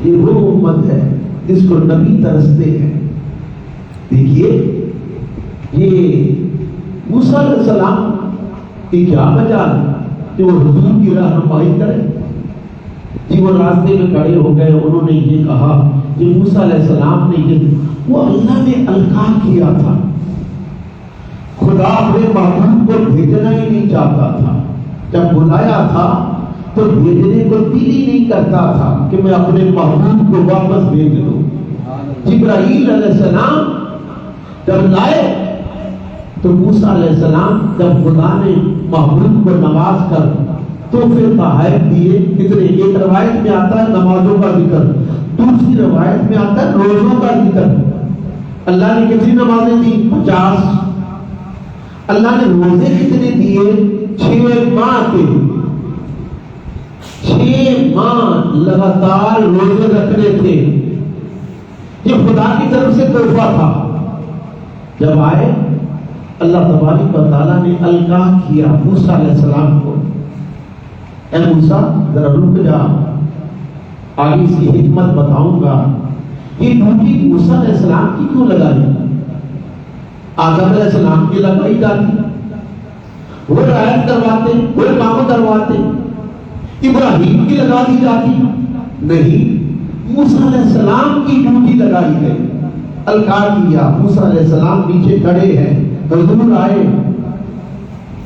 یہ وہ امت ہے جس کو نبی ترستے ہیں۔ دیکھیے یہ موسیٰ علیہ السلام کی کیا مجال کہ وہ حضور کی رہنمائی کرے؟ جی وہ راستے میں کھڑے ہو گئے، انہوں نے یہ کہا کہ موسیٰ علیہ السلام نے یہ، وہ اللہ نے القاء کیا تھا، خدا اپنے محبوب کو بھیجنا ہی نہیں چاہتا تھا، جب بلایا تھا تو بھیجنے کو دل ہی نہیں کرتا تھا کہ میں اپنے محبوب کو واپس بھیج دوں۔ جبرائیل علیہ السلام جب لائے تو موسیٰ علیہ السلام جب خدا نے محبوب کو نواز کر تو پھر تحائف دیے کتنے؟ ایک روایت میں آتا ہے نمازوں کا ذکر، دوسری روایت میں آتا ہے روزوں کا ذکر۔ اللہ نے کتنی نمازیں دی؟ 50۔ اللہ نے روزے کتنے دیے؟ 6 ماہ کے، 6 ماہ لگاتار روزے رکھنے تھے، یہ خدا کی طرف سے تحفہ تھا۔ جب آئے اللہ تبارک و تعالیٰ نے القاء کیا موسیٰ علیہ السلام کو، اے موسیٰ ذرا رک جا، آگے اس کی حکمت بتاؤں گا۔ یہ ڈیوٹی موسیٰ علیہ السلام کی کیوں لگائی؟ آدم علیہ السلام کی لگائی جاتی، وہ رعایت کرواتے، وہ کام کرواتے، ابراہیم کی لگا دی جاتی نہیں، موسیٰ علیہ السلام کی ڈیوٹی لگائی گئی۔ القاء کیا، موسیٰ علیہ السلام پیچھے کھڑے ہیں، حضور آئے،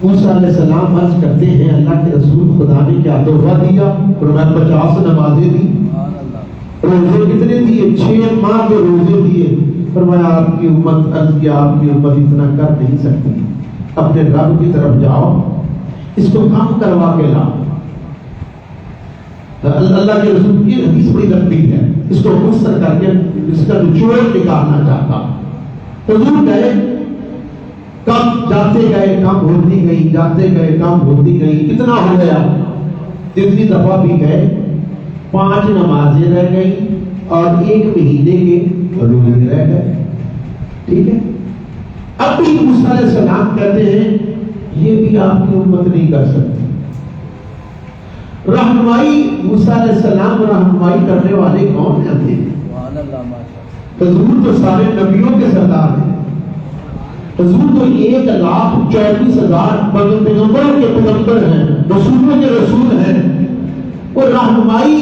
موسیٰ علیہ السلام عرض کرتے ہیں اللہ کے رسول خدا نے کیا تحفہ دیا؟ فرمایا 50 نمازیں دی۔ روزے کتنے دیے؟ 6 ماہ کے روزے دیے۔ فرمایا آپ کی امت، عرض کیا آپ کی امت اتنا کر نہیں سکتی، اپنے رب کی طرف جاؤ، اس کو کام کروا کے لاؤ۔ اللہ کے رسول کی حدیث بڑی لمبی ہے، اس کو مختصر کر کے اس کا نچوڑ نکالنا چاہتا۔ حضور گئے، کم جاتے گئے کم ہوتی گئی، جاتے گئے کم ہوتی گئی، کتنا ہو گیا؟ تیسری دفعہ بھی گئے، 5 نمازیں رہ گئی اور 1 مہینے کے روزے رہ گئے۔ ٹھیک ہے، اب بھی موسیٰ علیہ السلام کہتے ہیں یہ بھی آپ کی امت نہیں کر سکتی۔ رہنمائی موسیٰ علیہ السلام رہنمائی کرنے والے کون تھے؟ حضور تو سارے نبیوں کے سردار ہیں، حضور تو 1,34,000 پیغمبروں کے پیغمبر ہیں، رسولوں کے رسول ہیں۔ وہ رہنمائی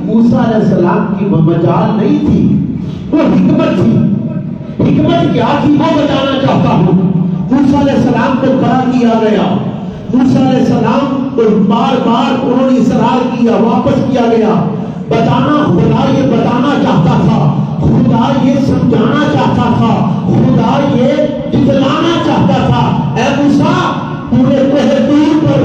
موسیٰ علیہ السلام کی مجال نہیں تھی، وہ حکمت تھی۔ حکمت کیا تھی وہ بتانا چاہتا ہوں۔ موسیٰ علیہ السلام کو کھڑا کیا گیا، موسیٰ علیہ السلام کو بار بار انہوں نے اصرار کیا، واپس کیا گیا۔ بتانا خدا یہ بتانا چاہتا تھا، خدا یہ سمجھانا چاہتا تھا، خدا یہ جتلانا چاہتا تھا۔ اے موسیٰ پورے کوہ طور پر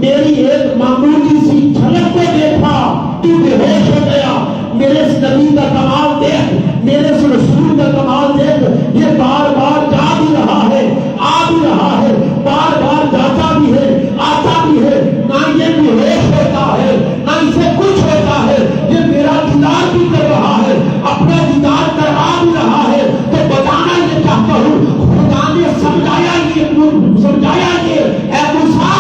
میری ایک معمولی سی جھلک کو دیکھا، تو بے ہوش ہو گیا۔ میرے اس نبی کا کمال دیکھ، میرے اس رسول کا کمال دیکھ، یہ بار بار جا بھی رہا ہے، آ بھی رہا ہے، بار بار جاتا بھی ہے، آتا بھی ہے، نہ یہ بے ہوش ہوتا ہے نہ اسے کچھ ہوتا ہے، یہ میرا دیدار بھی کر رہا ہے، اپنا دیدار کروا بھی رہا ہے۔ تو بتانا یہ چاہتا ہوں، خدا نے سمجھایا یہ اے موسیٰ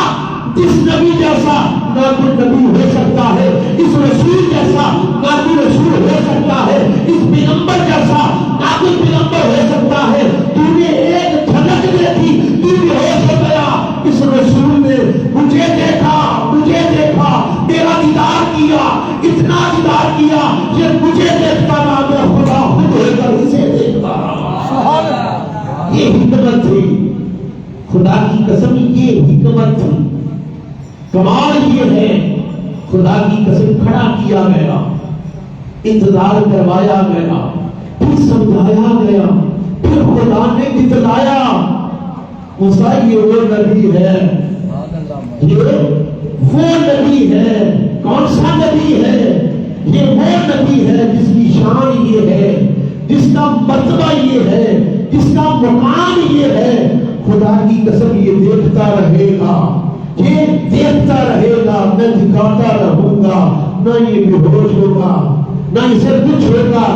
جس نبی جیسا نہ کوئی نبی ہو سکتا ہے، اس رسول جیسا نہ کوئی رسول ہو سکتا ہے، اس پیغمبر جیسا نہ کوئی پیغمبر ہو سکتا ہے۔ تو نے ایک جھلک دیکھی، تو بھی ہوش ہو گیا۔ اس رسول نے مجھے دیکھا، میرا دیدار کیا، اتنا دیدار کیا کہ مجھے دیکھتا نہ میں خدا خود ہو کر اسے دیکھتا۔ یہ حکمت تھی، خدا کی قسم یہ حکمت تھی۔ کمال یہ ہے، خدا کی قسم کھڑا کیا گیا، انتظار کروایا گیا، پھر سمجھایا گیا، پھر خدا نے بتلایا موسیٰ یہ وہ نبی ہے، یہ وہ نبی ہے۔ کون سا نبی ہے؟ یہ وہ نبی ہے جس کی شان یہ ہے، جس کا مرتبہ یہ ہے، جس کا مقام یہ ہے۔ خدا کی قسم یہ دیکھتا رہے گا، یہ دیکھتا رہے گا، میں دکھاتا رہوں گا، نہ یہ بے ہوش ہوگا نہ اسے کچھ ہوگا۔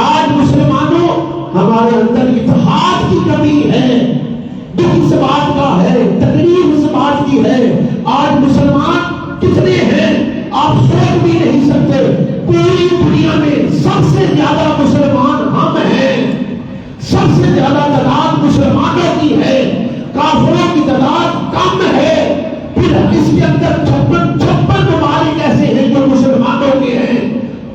آج مسلمانوں ہمارے اندر اتحاد کی کمی ہے، دکھ اس بات کا ہے، تکلیف اس بات کی ہے۔ آج مسلمان کتنے ہیں آپ سوچ بھی نہیں سکتے۔ پوری دنیا میں سب سے زیادہ مسلمان ہم ہیں، سب سے زیادہ تعداد مسلمانوں کی ہے، کافروں کی تعداد کم ہے۔ پھر اس کے اندر 56 ممالک ایسے ہیں جو مسلمانوں کے ہیں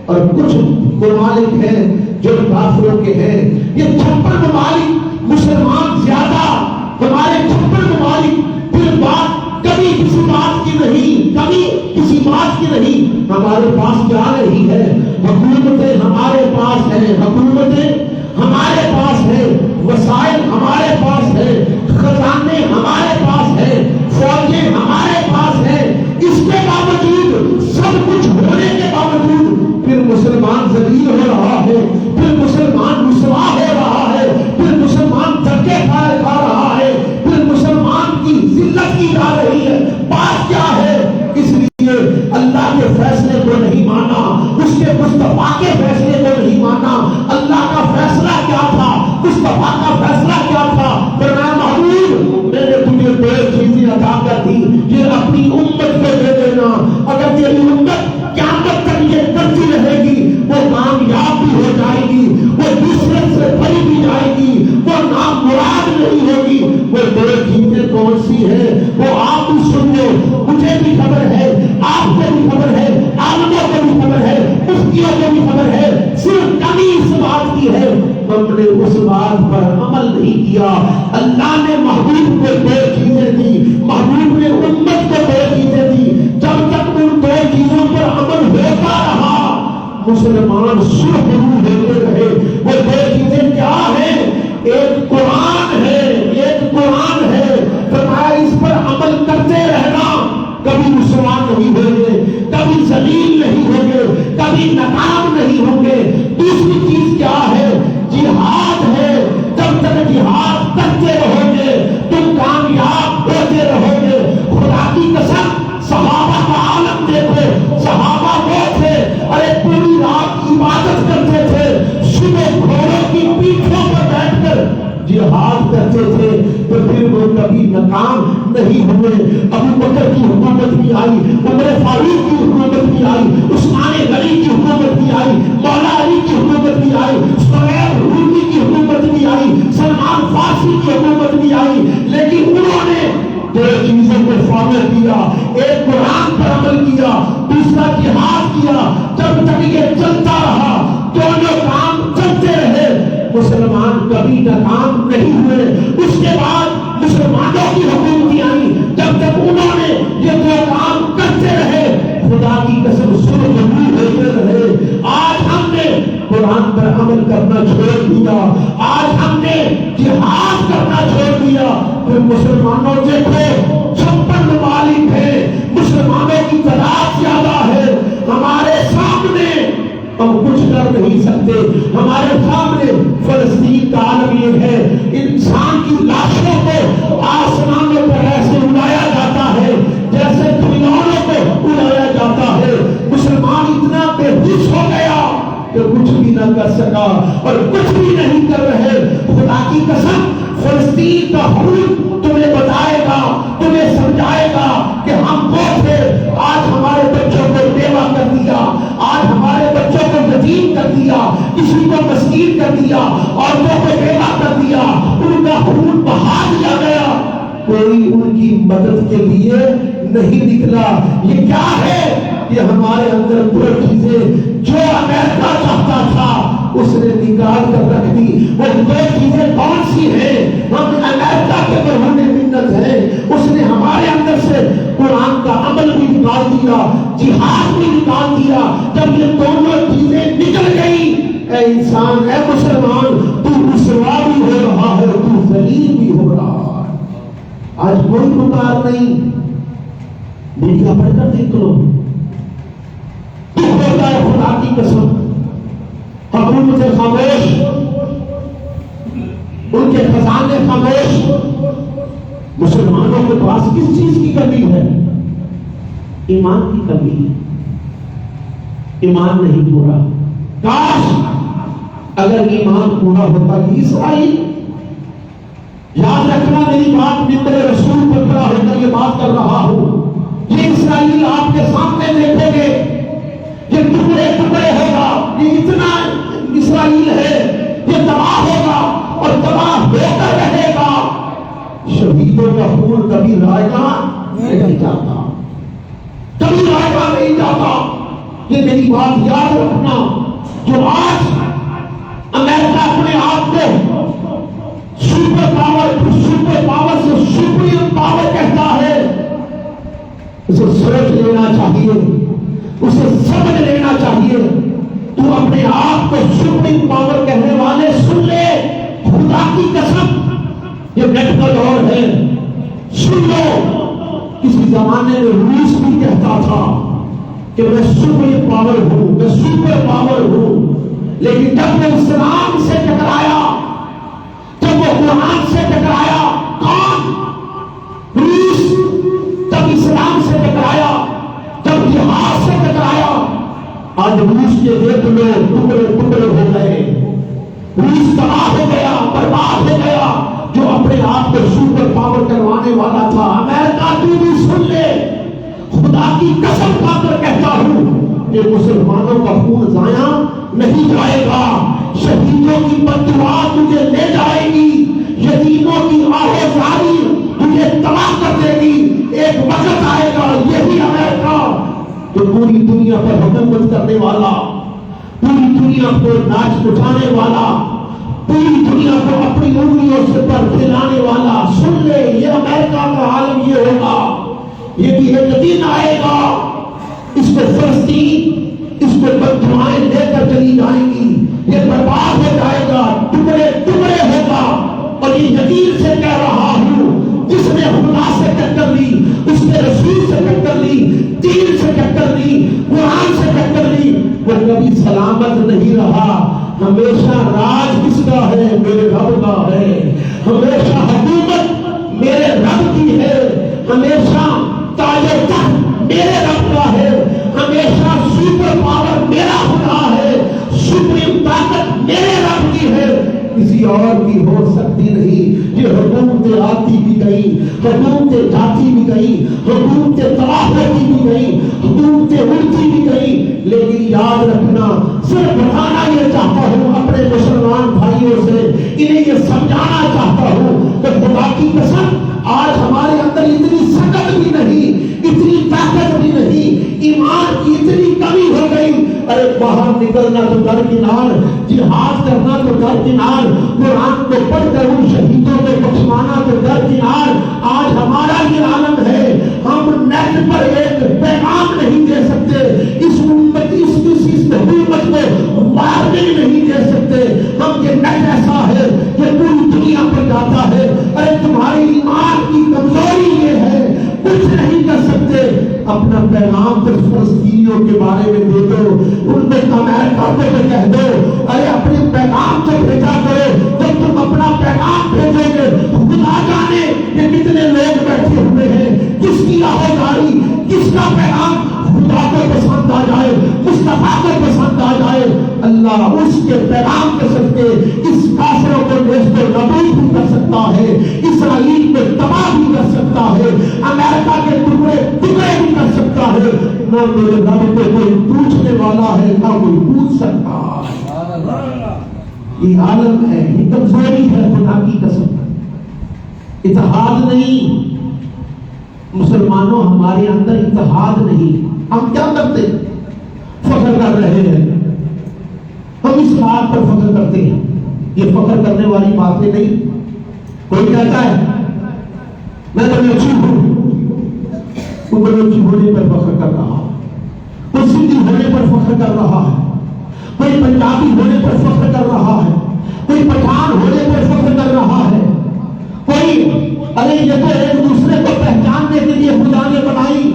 اور کچھ ممالک ہیں جو کافروں کے ہیں۔ یہ 56 ممالک مسلمان زیادہ، ہمارے 56 ممالک۔ پھر بات کبھی کسی بات کی نہیں، کبھی کسی بات کی نہیں۔ ہمارے پاس کیا نہیں ہے؟ حکومتیں ہمارے پاس ہیں، حکومتیں ہمارے پاس ہیں، وسائل ہمارے پاس ہیں، خزانے ہمارے پاس ہیں، فوجیں ہمارے پاس ہیں۔ اس کے باوجود، سب کچھ ہونے کے باوجود پھر مسلمان ذلیل ہو رہا ہے، پھر مسلمان رسوا ہو رہا ہے، پھر مسلمان دھکے کھا رہا ہے، پھر مسلمان کی ذلت کی جا رہی ہے۔ بات کیا ہے؟ اس لیے اللہ کے فیصلے کو نہیں مانا، اس کے مصطفیٰ کے فیصلے کو نہیں مانا۔ اللہ کا فیصلہ کیا تھا؟ مصطفیٰ کا فیصلہ کیا تھا؟ فرمایا محبوب میں نے تجھے دو چیزیں عطا کر دی، یہ اپنی امت کو دے دینا۔ اگر تیری امت قیامت تک یہ کرتی رہے گی، وہ کامیاب بھی ہو جائے گی، وہ دوسرے سے بھری بھی جائے گی، وہ نامراد نہیں ہوگی۔ وہ دو چیزیں کون سی ہیں؟ وہ آپ بھی سن لو، مجھے بھی خبر ہے، آپ کو بھی خبر ہے، عالموں کو بھی خبر ہے، مفتیوں کو بھی خبر ہے۔ صرف کمی اس بات کی ہے، ہم نے اس بات پر عمل نہیں کیا۔ اللہ نے محبوب کو دو چیزیں دی، محبوب نے امت کو دو چیزیں دی۔ جب تک ان دو چیزوں پر عمل ہوتا رہا، مسلمان سرخرو ہوتے رہے۔ وہ دو چیزیں کیا ہیں؟ ایک قرآن ہے، ایک قرآن ہے۔ فرمایا اس پر عمل کرتے رہنا، کبھی مسلمان نہیں ہوں گے، کبھی ذلیل نہیں ہوں گے، کبھی ناکام نہیں ہوں گے۔ دوسری چیز کیا ہے؟ جہاد ہے۔ جب تک جہاد کرتے رہو گے تم کامیاب ہوتے رہو گے۔ خدا کی قسم صحابہ کا عالم دیکھو، صحابہ وہ تھے، ارے پوری رات عبادت کرتے تھے، صبح گھوڑوں کی پیٹھوں پر بیٹھ کر جہاد کرتے تھے، تو پھر وہ کبھی ناکام نہیں ہوئے۔ ابو بکر کی حکومت بھی آئی، عمر فاروق کی حکومت بھی آئی، عثمان غنی کی حکومت بھی آئی، مولا علی کی حکومت بھی آئی، سہیل رومی کی حکومت بھی آئی، سلمان فارسی کی حکومت بھی آئی، لیکن انہوں نے دو چیزوں کو فالو کیا۔ ایک قرآن پر عمل کیا، دوسرا جہاد کیا۔ جب تک یہ چلتا رہا، دونوں کام چلتے رہے، مسلمان کبھی ناکام نہیں ہوئے۔ اس کے بعد مسلمانوں کی حکومتیں آئی، جب تک انہوں نے یہ دو کام کرتے رہے، خدا کی قسم سرخرو ہوتے رہے۔ آج ہم نے قرآن پر عمل کرنا چھوڑ دیا، آج ہم نے جہاد کرنا چھوڑ دیا۔ پھر مسلمانوں دیکھو 56 ممالک ہیں، مسلمانوں کی تعداد زیادہ ہے، ہمارے سامنے ہم کچھ کر نہیں سکتے۔ ہمارے سامنے فلسطین کا عالم یہ ہے، انسان کی لاشوں کو آسمانوں پر ایسے اڑایا جاتا ہے جیسے کھلونوں کو اڑایا جاتا ہے۔ مسلمان اتنا بےہوش ہو گیا کہ کچھ بھی نہ کر سکا اور کچھ بھی نہیں کر رہے۔ خدا کی قسم فلسطین کا حکم تمہیں بتائے گا، تمہیں سمجھائے گا کہ ہم وہ تھے، آج ہمارے بچوں کو بیوہ کر دیا، آج ہمارے بچوں کو یتیم کر دیا، کسی کو مسکین کر دیا، عورتوں کو بیوہ کر دیا، ان کا خون بہا دیا گیا، کوئی ان کی مدد کے لیے نہیں نکلا۔ یہ کیا ہے؟ یہ ہمارے اندر دو چیزیں جو امریکہ چاہتا تھا اس نے نکال کر رکھ دی۔ وہ دو چیزیں کون سی ہیں؟ ہم امریکہ کے برہونے منت ہیں، اس نے ہمارے اندر سے قرآن کا عمل بھی نکال دیا، جہاد بھی نکال دیا۔ جب یہ دونوں چیزیں نکل انسان، اے مسلمان، تو رسوا بھی ہو رہا ہے، تو ذلیل بھی ہو رہا ہے۔ آج کوئی پکار نہیں، میڈیا پڑھ کر دیکھ لو، دکھ ہوتا ہے خدا کی قسم، حکومت خاموش، ان کے خزانے خاموش، مسلمانوں کے پاس کس چیز کی کمی ہے؟ ایمان کی کمی ہے، ایمان نہیں پورا۔ کاش اگر ایمان پورا ہوتا کہ اسرائیل، یاد رکھنا میری بات، میں تیرے رسول پر کھڑا ہو کر یہ بات کر رہا ہوں، یہ اسرائیل آپ کے سامنے دیکھو گے، یہ ٹکڑے ٹکڑے ہوگا، یہ اتنا اسرائیل ہے، یہ تباہ ہوگا اور تباہ ہو کر رہے گا۔ شہیدوں کا خون کبھی رائگاں نہیں جاتا، کبھی رائگاں نہیں جاتا، یہ میری بات یاد رکھنا۔ جو آج امریکہ اپنے آپ کو سپر پاور سے سپریم پاور کہتا ہے، اسے سوچ لینا چاہیے، اسے سمجھ لینا چاہیے۔ تو اپنے آپ کو سپریم پاور کہنے والے سن لے، خدا کی قسم یہ نیٹ کا دور ہے، سن لو۔ کسی زمانے میں روس بھی کہتا تھا کہ میں سپریم پاور ہوں، میں سپر پاور ہوں، لیکن جب وہ اسلام سے ٹکرایا، جب وہ قرآن سے ٹکرایا، کون؟ روس۔ جب اسلام سے ٹکرایا، جب جہاد سے ٹکرایا، آج روس کے دیکھ لو ٹکڑے ٹکڑے ہو گئے، روس تباہ ہو گیا، برباد ہو گیا، جو اپنے آپ کو سپر پاور کروانے والا تھا۔ امریکہ تو بھی سن لے، خدا کی قسم کھا کر کہتا ہوں کہ مسلمانوں کا خون ضائع نہیں جائے گا، شہیدوں کی بددعا تجھے لے جائے گی، یتیموں کی آہوازاری تجھے تباہ کر دے گی۔ ایک وقت آئے گا، یہی امریکہ جو پوری دنیا پر حکومت کرنے والا، پوری دنیا کو ناچ اٹھانے والا، پوری دنیا کو اپنی انگلیوں سے پر کھلانے والا، سن لے یہ امریکہ کا عالم یہ ہوگا، یہ بھی ایک دن آئے گا، اس کو فلسطین، اس کو بددعائیں لے کر چلی جائیں گی، یہ برباد ہو جائے گا، ٹکڑے ٹکڑے ہوگا۔ اور یہ یقین سے کہہ رہا ہوں، جس نے خدا سے ٹکر لی، اس نے رسول سے ٹکر لی، دین سے ٹکر لی، قرآن سے ٹکر لی، وہ کبھی سلامت نہیں رہا۔ ہمیشہ راج کس کا ہے؟ میرے رب کا ہے، ہمیشہ حکومت میرے رب کی ہے، ہمیشہ تاج و تخت میرے رب کا ہے، ہمیشہ سپر پاور میرا خدا ہے، سپریم طاقت میرے رب کی ہے، کسی اور کی ہو سکتی نہیں۔ یہ حکومتیں آتی بھی گئی، حکومتیں جاتی بھی گئی، حکومتیں تباہ ہوتی بھی گئی، حکومتیں اڑتی بھی گئی، لیکن یاد رکھنا، صرف بتانا یہ چاہتا ہوں اپنے مسلمان بھائیوں سے، انہیں یہ سمجھانا چاہتا ہوں کہ خدا کی قسم آج ہمارے اندر اتنی سکت بھی نہیں، اتنی طاقت بھی نہیں، ایمان کی اتنی کمی ہو گئی۔ ارے باہر نکلنا تو درکنار، جہاد کرنا تو درکنار، قرآن کو پڑھ کر ان شہیدوں کو بخشوانا تو درکنار، آج ہمارا یہ عالم ہے، ہم نیٹ پر ایک پیغام نہیں دے سکتے، اس امت اس حکومت کو وارننگ نہیں دے سکتے۔ ہم یہ نیٹ ایسا ہے کہ پوری دنیا پر جاتا ہے، ارے تمہاری ایمان کی کمزوری یہ ہے، کچھ نہیں کر سکتے۔ اپنا پیغام تو فلسطینیوں کے بارے میں دے دو، ان کو امریکہ کو کہہ دو، ارے اپنے پیغام سے بھیجا کرو۔ جب تم اپنا پیغام بھیجو گے، خدا جانے کہ کتنے لوگ بیٹھے ہوئے ہیں، کس کی آہوازاری، کس کا پیغام خدا کو پسند آ جائے، مصطفیٰ کو پسند آ جائے، اللہ اس کے پیغام کے صدقے اس کافروں کو نیست و نابود بھی کر سکتا ہے، اسرائیل کو تباہ بھی کر سکتا ہے، امریکہ کے ٹکڑے ٹکڑے بھی کر سکتا ہے۔ نہ میرے رب کو کوئی پوچھنے والا ہے، نہ کوئی پوچھ سکتا ہے۔ یہ عالم ہے، یہ کمزوری ہے، خدا کی قسم اتحاد نہیں۔ مسلمانوں ہمارے اندر اتحاد نہیں، ہم کیا کرتے؟ فخر کر رہے ہیں، ہم اس بات پر فخر کرتے ہیں، یہ فخر کرنے والی باتیں نہیں۔ کوئی کہتا ہے میں بلوچی ہوں، وہ بلوچی ہونے پر فخر کر رہا ہے، وہ سندھی ہونے پر فخر کر رہا ہے، کوئی پنجابی ہونے پر فخر کر رہا ہے، کوئی پٹھان ہونے پر فخر کر رہا ہے، کوئی ارے یہ تو ایک دوسرے کو پہچاننے کے لیے خدا نے بنائی،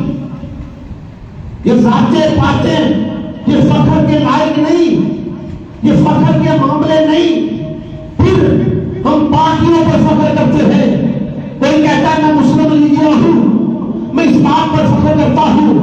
یہ ذاتیں باتیں یہ فخر کے لائق نہیں، یہ فخر کے معاملے نہیں۔ پھر ہم پارٹیوں پر فخر کرتے ہیں، کوئی کہتا ہے میں مسلم لیگیا ہوں، میں اس بات پر فخر کرتا ہوں،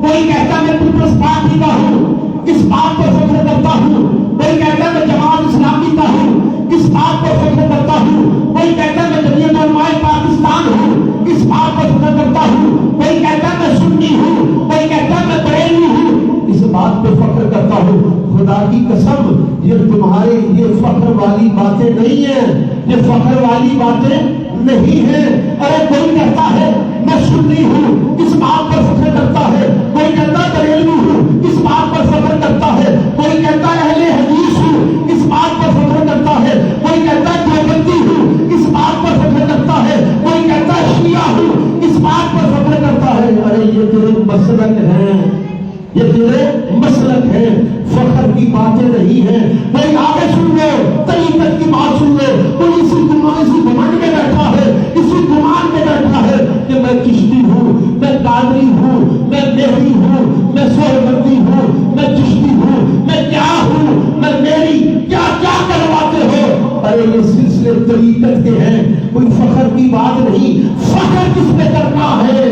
کوئی کہتا ہے میں پیپلز پارٹی کا ہوں، اس بات پر فخر کرتا ہوں، کوئی کہتا ہے میں جماعت اسلامی کا ہوں، اس بات پر فخر کرتا ہوں، کوئی کہتا ہے میں جمعیت علماء پاکستان ہوں، اس بات پر فخر کرتا ہوں، کوئی کہتا ہے میں سنی ہوں، کوئی کہتا ہے میں بریلوی ہوں، اس بات پہ فخر کرتا ہوں۔ خدا کی قسم یہ تمہارے یہ فخر والی باتیں نہیں ہیں، یہ فخر والی باتیں نہیں ہیں۔ ارے کوئی کہتا ہے میں سنی ہوں، اس بات پر فخر کرتا ہے، کوئی کہتا ہے بریلوی ہوں، اس بات پر فخر کرتا ہے، کوئی کہتا ہے اہل حدیث ہوں، اس بات پر فخر کرتا ہے، کوئی کہتا ہے دیوبندی ہوں، اس بات پر فخر کرتا ہے، کوئی کہتا ہے شیعہ ہوں، اس بات پر فخر کرتا ہے۔ ارے یہ تیرے مسلک ہیں، یہ تیرے مسلک ہیں، فخر کی باتیں نہیں ہیں۔ کوئی آگے سن لو، طریقت کی بات سن لو، کوئی اسی گمان میں بیٹھا ہے، اسی گمان میں بیٹھا ہے کہ میں چشتی ہوں، میں قادری ہوں، میں مہری ہوں، میں سہروردی ہوں، میں چشتی ہوں، میں کیا ہوں، میں میری کیا کیا کرواتے ہو۔ ارے یہ سلسلے طریقت کے ہیں، کوئی فخر کی بات نہیں۔ فخر کس پہ کرنا ہے؟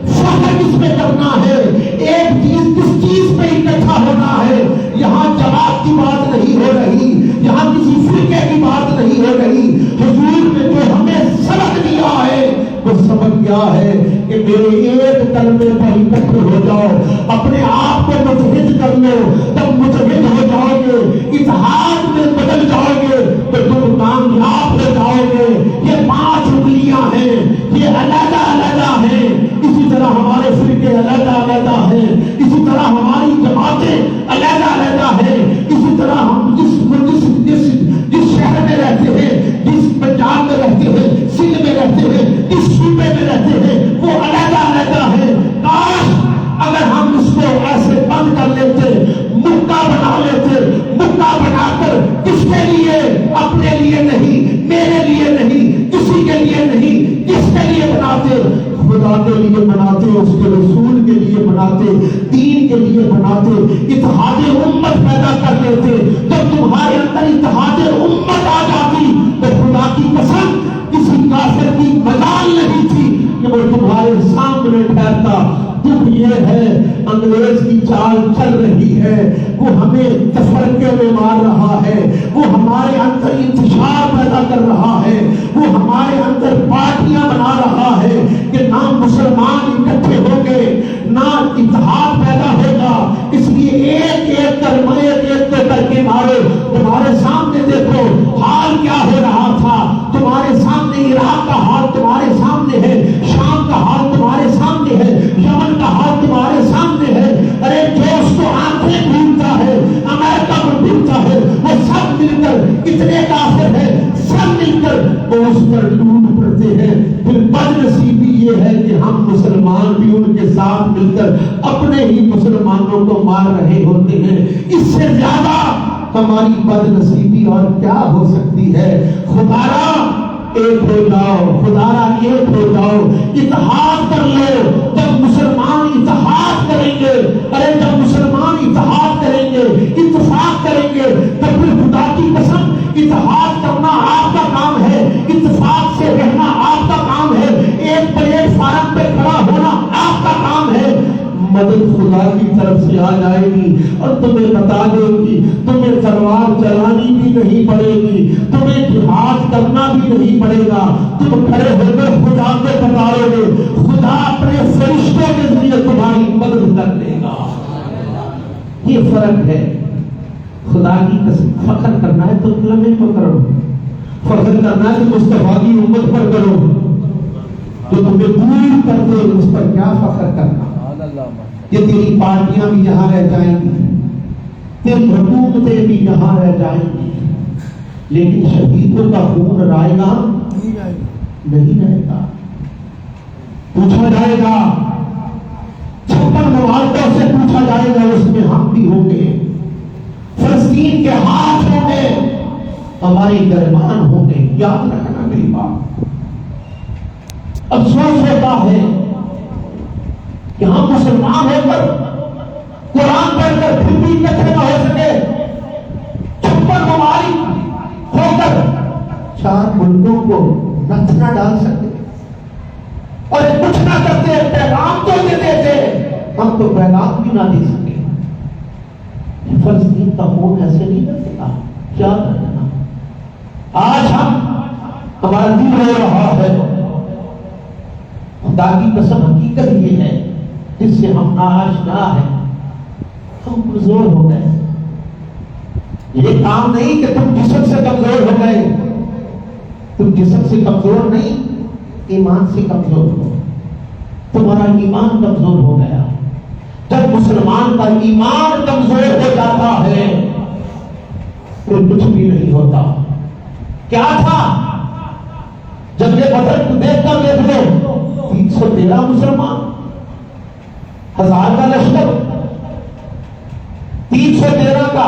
فخر کس پہ کرنا ہے؟ ایک چیز کس چیز پہ اکٹھا ہونا ہے؟ یہاں جماعت کی بات نہیں ہو رہی، یہاں کسی فرقے کی بات نہیں ہو رہی۔ حضور نے جو ہمیں سبق دیا ہے وہ سبق کیا ہے کہ میرے ایک کلمے پر اکٹھے ہو جاؤ، اپنے آپ کو متحد کر لو، تب متحد ہو جاؤ گے، اتحاد میں بدل جاؤ گے تو تم کامیاب ہو جاؤ گے۔ یہ 5 انگلیاں ہیں، یہ علیحدہ علیحدہ ہیں، اسی طرح ہمارے فرقے علیحدہ علیحدہ ہیں، اسی طرح ہماری جماعتیں علیحدہ علیحدہ ہیں، اسی طرح ہم جس شہر میں رہتے ہیں، جس پنجاب میں رہتے ہیں، سندھ میں رہتے ہیں، جس صوبے میں رہتے ہیں، وہ علیحدہ علیحدہ ہیں۔ کاش اگر ہم اس کو ایسے بند کر لیتے، مکہ بنا لیتے، مکہ بنا کر کس کے لیے؟ اپنے لیے نہیں، میرے لیے نہیں، کسی کے لیے نہیں، کس کے لیے بناتے؟ خدا کے لیے بناتے، اس کے رسول کے لیے بناتے، دین کے لیے بناتے، اتحاد امت پیدا کر لیتے۔ جب تمہارے اندر اتحاد امت آ جاتی تو خدا کی قسم کسی کافر کی مجال نہیں تھی کہ وہ تمہارے سامنے ٹھہرتا۔ دکھ یہ ہے انگریز کی چال چل رہی ہے، وہ ہمیں تفرقے میں مار رہا ہے، وہ ہمارے اندر انتشار پیدا کر رہا ہے، وہ ہمارے اندر پارٹیاں بنا رہا ہے کہ نہ مسلمان اکٹھے ہوں گے، نہ اتحاد پیدا ہوگا۔ اس لیے ایک ایک کر کے مارو۔ تمہارے سامنے دیکھو حال کیا ہو رہا تھا، تمہارے سامنے عراق کا حال تمہارے سامنے ہے، شام کا حال تمہارے سامنے ہے، یمن کا حال تمہارے سامنے ہے۔ ارے جو اس کو آنکھیں ڈھونڈتا ہے، امریکہ کو ڈھونڈتا ہے، وہ سب مل کر اتنے کافر ہیں، سب مل کر وہ اس پر ٹوٹ پڑتے ہیں۔ پھر بد نصیبی یہ ہے کہ ہم مسلمان بھی ان کے ساتھ مل کر اپنے ہی مسلمانوں کو مار رہے ہوتے ہیں۔ اس سے زیادہ ہماری بد نصیبی اور کیا ہو سکتی ہے؟ خدارا ایک ہو جاؤ، خدارا ایک ہو جاؤ، اتحاد کر لو۔ جب مسلمان اتحاد کریں گے، ارے جب مسلمان اتحاد کریں گے، اتفاق کریں گے، تو پھر خدا کی قسم اتحاد کرنا آپ کا کام ہے، اتفاق سے رہنا آپ کا کام ہے، ایک پلیٹ فارم پہ کھڑا ہونا آپ کا کام ہے۔ مدد خدا کی طرف سے آ جائے گی اور تمہیں بتا دے گی، تمہیں تلوار چلانی بھی نہیں پڑے گی، تمہیں جہاد کرنا بھی نہیں پڑے گا۔ تم کھڑے ہو کر خدا کو پکارو گے، خدا اپنے فرشتوں کے ذریعے تمہاری مدد کر دے گا۔ یہ فرق ہے۔ خدا کی قسم فخر کرنا ہے تو کلمے پر کرو، فخر کرنا ہے تو مصطفیٰ کی امت پر کرو، جو تمہیں دور کر دے اس پر کیا فخر کرنا۔ یہ تیری پارٹیاں بھی یہاں رہ جائیں گی، تیری حکومتیں بھی یہاں رہ جائیں گی، لیکن شہیدوں کا خون رائے گا نہیں رہے گا۔ پوچھا جائے گا 56 ممالکوں سے پوچھا جائے گا، اس میں ہم بھی ہوں گے۔ فلسطین کے ہاتھوں میں ہمارے درمیان ہوں گے. یاد رکھنا میری بات. افسوس ہوتا ہے کہ ہم مسلمان ہو کر قرآن پڑھ کر پھر بھی اکٹھے نہ ہو سکے. 56 ممالک ہو کر 4 ملکوں کو نہ ڈال سکتے اور کچھ نہ کرتے. پیغام تو دیتے تھے, ہم تو پیغام بھی نہ دے سکے. فلسطین کا خون ایسے نہیں کرتا. کیا کرنا آج ہمارا دل رو رہا ہے. خدا کی قسم حقیقت یہ ہے جس سے ہم ناآشنا ہیں. ہم کمزور ہو گئے. یہ کام نہیں کہ تم جسم سے کمزور ہو گئے. تم جسم سے کمزور نہیں, ایمان سے کمزور ہو. تمہارا ایمان کمزور ہو گیا. جب مسلمان کا ایمان کمزور ہو جاتا ہے تو کچھ بھی نہیں ہوتا. کیا تھا جب یہ بدر کو دیکھ کر دیکھ لو, 313 مسلمان, 1000 کا لشکر, 313 کا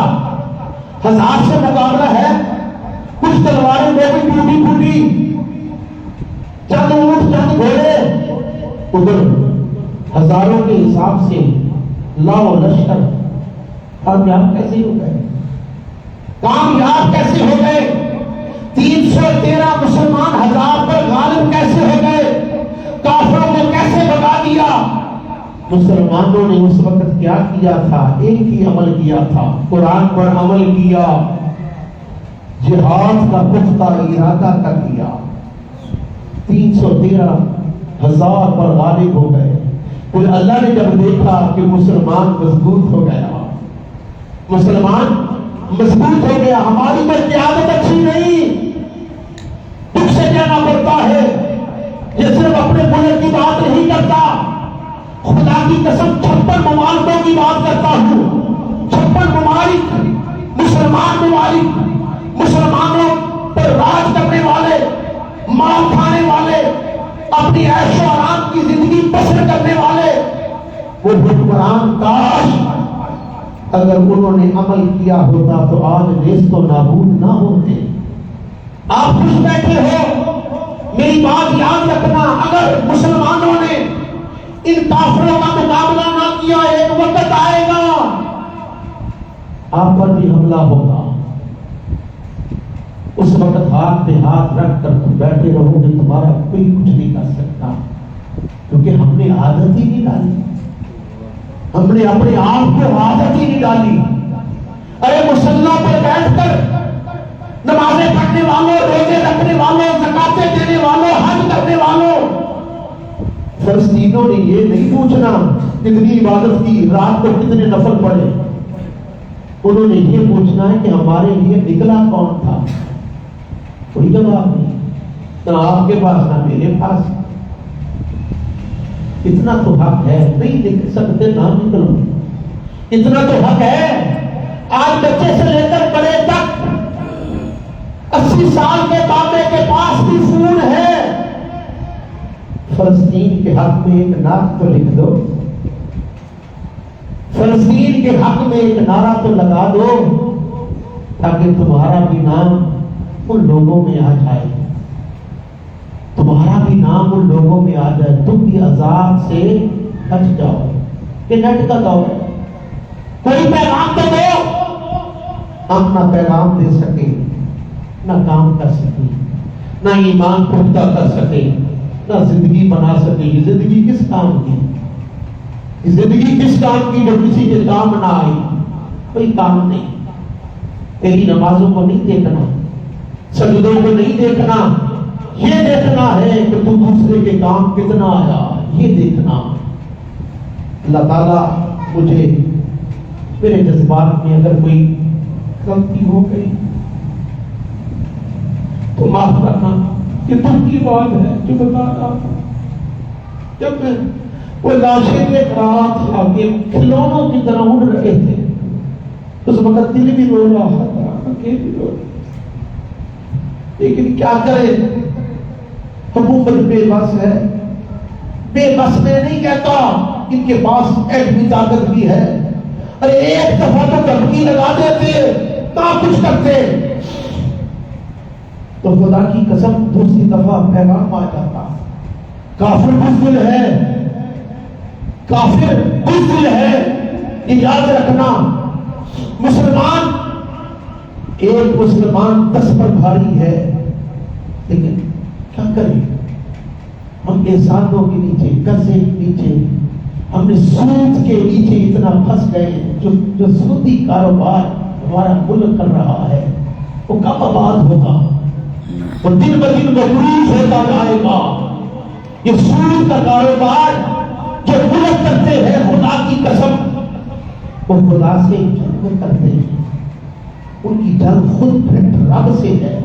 1000 سے مقابلہ ہے. کچھ تلواریں بھی ٹوٹی پھوٹی, چند اونٹ چند گھوڑے. ادھر ہزاروں کے حساب سے لاؤ لشکر کامیاب کیسے ہو گئے؟ کامیاب کیسے ہو گئے؟ 313 مسلمان 1000 پر غالب کیسے ہو گئے؟ کافروں کو کیسے بگا دیا؟ مسلمانوں نے اس وقت کیا کیا تھا؟ ایک ہی عمل کیا تھا, قرآن پر عمل کیا, جہاد کا پختہ ارادہ کر دیا. 313,000 پر غالب ہو گئے. پھر اللہ نے جب دیکھا کہ مسلمان مضبوط ہو گیا, مسلمان مضبوط ہو گیا, ہماری پر قیادت اچھی نہیں, دکھ سے کہنا پڑتا ہے, یہ صرف اپنے ملک کی بات نہیں کرتا, خدا کی قسم 56 ممالکوں کی بات کرتا ہوں. 56 ممالک, مسلمان ممالک, مسلمانوں پر راج کرنے والے, مال کھانے والے, اپنی عیش و آرام کی زندگی بسر کرنے والے, وہ حکمران کاش اگر انہوں نے عمل کیا ہوتا تو آج نیست و نابود نہ ہوتے. آپ خوش بیٹھے ہو, میری بات یاد رکھنا, اگر مسلمانوں نے ان کافروں کا مقابلہ نہ کیا, ایک وقت آئے گا آپ پر بھی حملہ ہوگا. اس وقت ہاتھ پہ ہاتھ رکھ کر تم بیٹھے رہو گے, تمہارا کوئی کچھ نہیں کر سکتا, کیونکہ ہم نے عادت ہی نہیں ڈالی, ہم نے اپنے آپ کو عادت ہی نہیں ڈالی. ارے مصلی پر بیٹھ کر نمازیں پڑھنے والوں, روزے رکھنے والوں, زکاتیں دینے والوں, حج کرنے والوں, فلسطینوں نے یہ نہیں پوچھنا کتنی عبادت کی, رات کو کتنے نفل پڑھے. انہوں نے یہ پوچھنا ہے کہ ہمارے لیے نکلا کون تھا. کوئی جواب نہیں, نہ آپ کے پاس نہ میرے پاس. اتنا تو حق ہے, نہیں دیکھ سکتے نہ نکلو, اتنا تو حق ہے. آج بچے سے لے کر بڑے تک 80 سال کے بابے کے پاس بھی فون ہے. فلسطین کے حق میں ایک نعت تو لکھ دو, فلسطین کے حق میں ایک نعرہ تو لگا دو, تاکہ تمہارا بھی نام ان لوگوں میں آ جائے, تمہارا بھی نام ان لوگوں میں آ جائے, تم بھی عذاب سے بچ جاؤ. کہ نیٹ کا دور ہے, کوئی پیغام تو دو. ہم نہ پیغام دے سکے, نہ کام کر سکے, نہ ایمان پختہ کر سکے, نہ زندگی بنا سکے. یہ زندگی کس کام کی؟ زندگی کس کام کی جو کسی کے کام نہ آئی؟ کوئی کام نہیں. تیری نمازوں کو نہیں دیکھنا, سجدوں کو نہیں دیکھنا, یہ دیکھنا ہے کہ تو دوسرے کے کام کتنا آیا, یہ دیکھنا. اللہ تعالیٰ مجھے میرے جذبات میں اگر کوئی غلطی ہو گئی تو معاف کرنا. یہ دکھ کی بات ہے جو بتا رہا تھا. جب میں وہ لاشیں دیکھ رہا تھا کہ کھلونوں کی طرح اڑ رہے تھے, اس وقت دل بھی رو رہا تھا, آنکھیں بھی رو رہی. لیکن کیا کرے, حکومت بے بس ہے. بے بس میں نہیں کہتا, ان کے پاس ایٹمی طاقت بھی ہے, ارے ایک دفعہ تو دھمکی لگا دیتے نہ کچھ کرتے تو خدا کی قسم دوسری دفعہ پیغام آ جاتا کافر بزدل ہے، کافر بزدل ہے، یہ یاد رکھنا۔ مسلمان ایک مسلمان 10 پر بھاری ہے، لیکن کیا کریں، ہم احسانوں کے نیچے، قرضے کے نیچے، ہم نے سود کے نیچے اتنا پھنس گئے جو سودی کاروبار ہمارا ملک کر رہا ہے وہ کب آباد ہوگا؟ وہ دن بہ دن مقروض ہوتا جائے گا۔ یہ سود کا کاروبار جو ملک کرتے ہیں خدا کی قسم وہ خدا سے جنگ کرتے ہیں، ان کی جنگ خود پھر رب سے ہے۔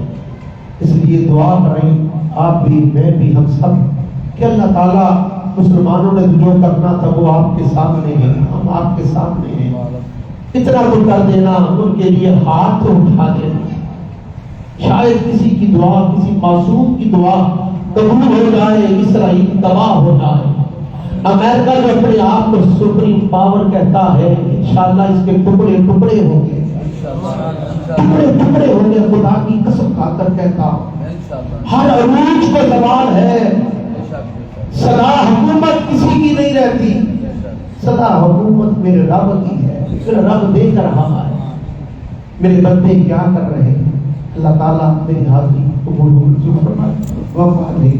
اس لیے دعا کریں آپ بھی، میں بھی، ہم سب کہ اللہ تعالیٰ مسلمانوں نے جو کرنا تھا وہ آپ کے سامنے ہے، ہم آپ کے سامنے ہیں، اتنا تو کر دینا، ان کے لیے ہاتھ تو اٹھا دینا، شاید کسی کی دعا، کسی معصوم کی دعا قبول ہو جائے، اسرائیل تباہ ہو جائے۔ امریکہ جو اپنے آپ کو سپریم پاور کہتا ہے انشاءاللہ اس کے ٹکڑے ٹکڑے ہوں گے، ٹکڑے ٹکڑے ہوں گے، خدا کی قسم کھا کر کہتا ہوں۔ ہر عروج کو زوال ہے، سدا حکومت کسی کی نہیں رہتی، سدا حکومت میرے رب کی ہے، میرا رب دیکھ رہا ہے میرے بندے کیا کر رہے ہیں۔ اللہ تعالیٰ میری حاضری قبول فرمائے۔ وفا نہیں